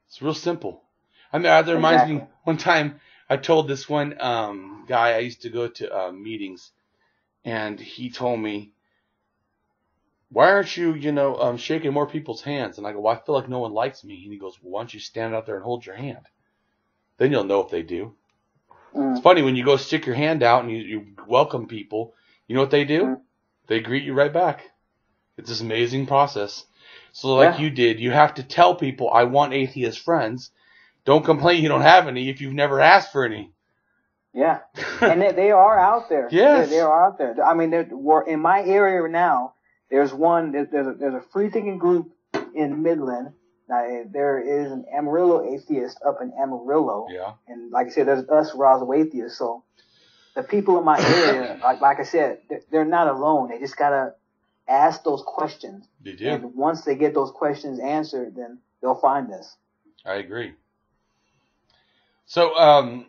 It's real simple. I mean, that reminds me, one time I told this one guy I used to go to meetings, and he told me, why aren't you, shaking more people's hands? And I go, well, I feel like no one likes me. And he goes, well, why don't you stand out there and hold your hand? Then you'll know if they do. It's funny, when you go stick your hand out and you welcome people, you know what they do? They greet you right back. It's this amazing process. So like you did, you have to tell people, I want atheist friends. Don't complain you don't have any if you've never asked for any. Yeah. And they are out there. Yes. They are out there. I mean, in my area now, there's a free thinking group in Midland. Now, there is an Amarillo atheist up in Amarillo. Yeah. And like I said, there's us Roswell atheists. So the people in my area, like I said, they're not alone. They just got to ask those questions. They do. And once they get those questions answered, then they'll find us. I agree. So, are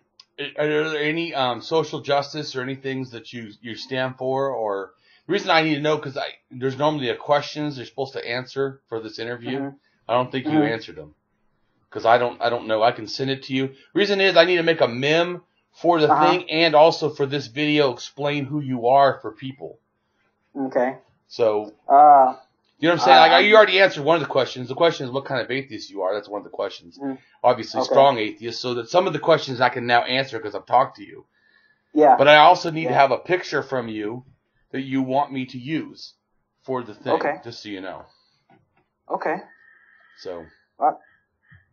there any social justice or any things that you stand for? Or the reason I need to know, because there's normally a questions they're supposed to answer for this interview. I don't think you answered them, because I don't know. I can send it to you. Reason is I need to make a meme for the thing, and also for this video explain who you are for people. Okay. So, you know what I'm saying? Like, you already answered one of the questions. The question is what kind of atheist you are. That's one of the questions. Obviously, strong atheist. So that some of the questions I can now answer because I've talked to you. Yeah. But I also need to have a picture from you that you want me to use for the thing. Okay. Just so you know. Okay. So.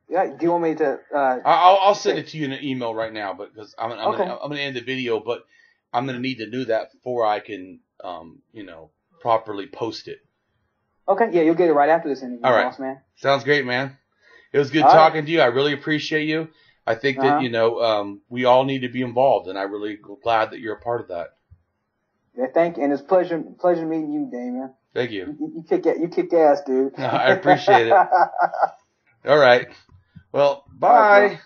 Yeah. Do you want me to? I'll send it to you in an email right now, but because I'm gonna end the video, but I'm gonna need to do that before I can properly post it. Okay, yeah, you'll get it right after this interview, all right, boss man. Sounds great, man. It was good talking to you. I really appreciate you. I think that we all need to be involved, and I'm really glad that you're a part of that. Yeah, thank you, and it's pleasure meeting you, Damien. Thank you. You kick ass, dude. I appreciate it. All right. Well, bye.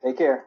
Take care.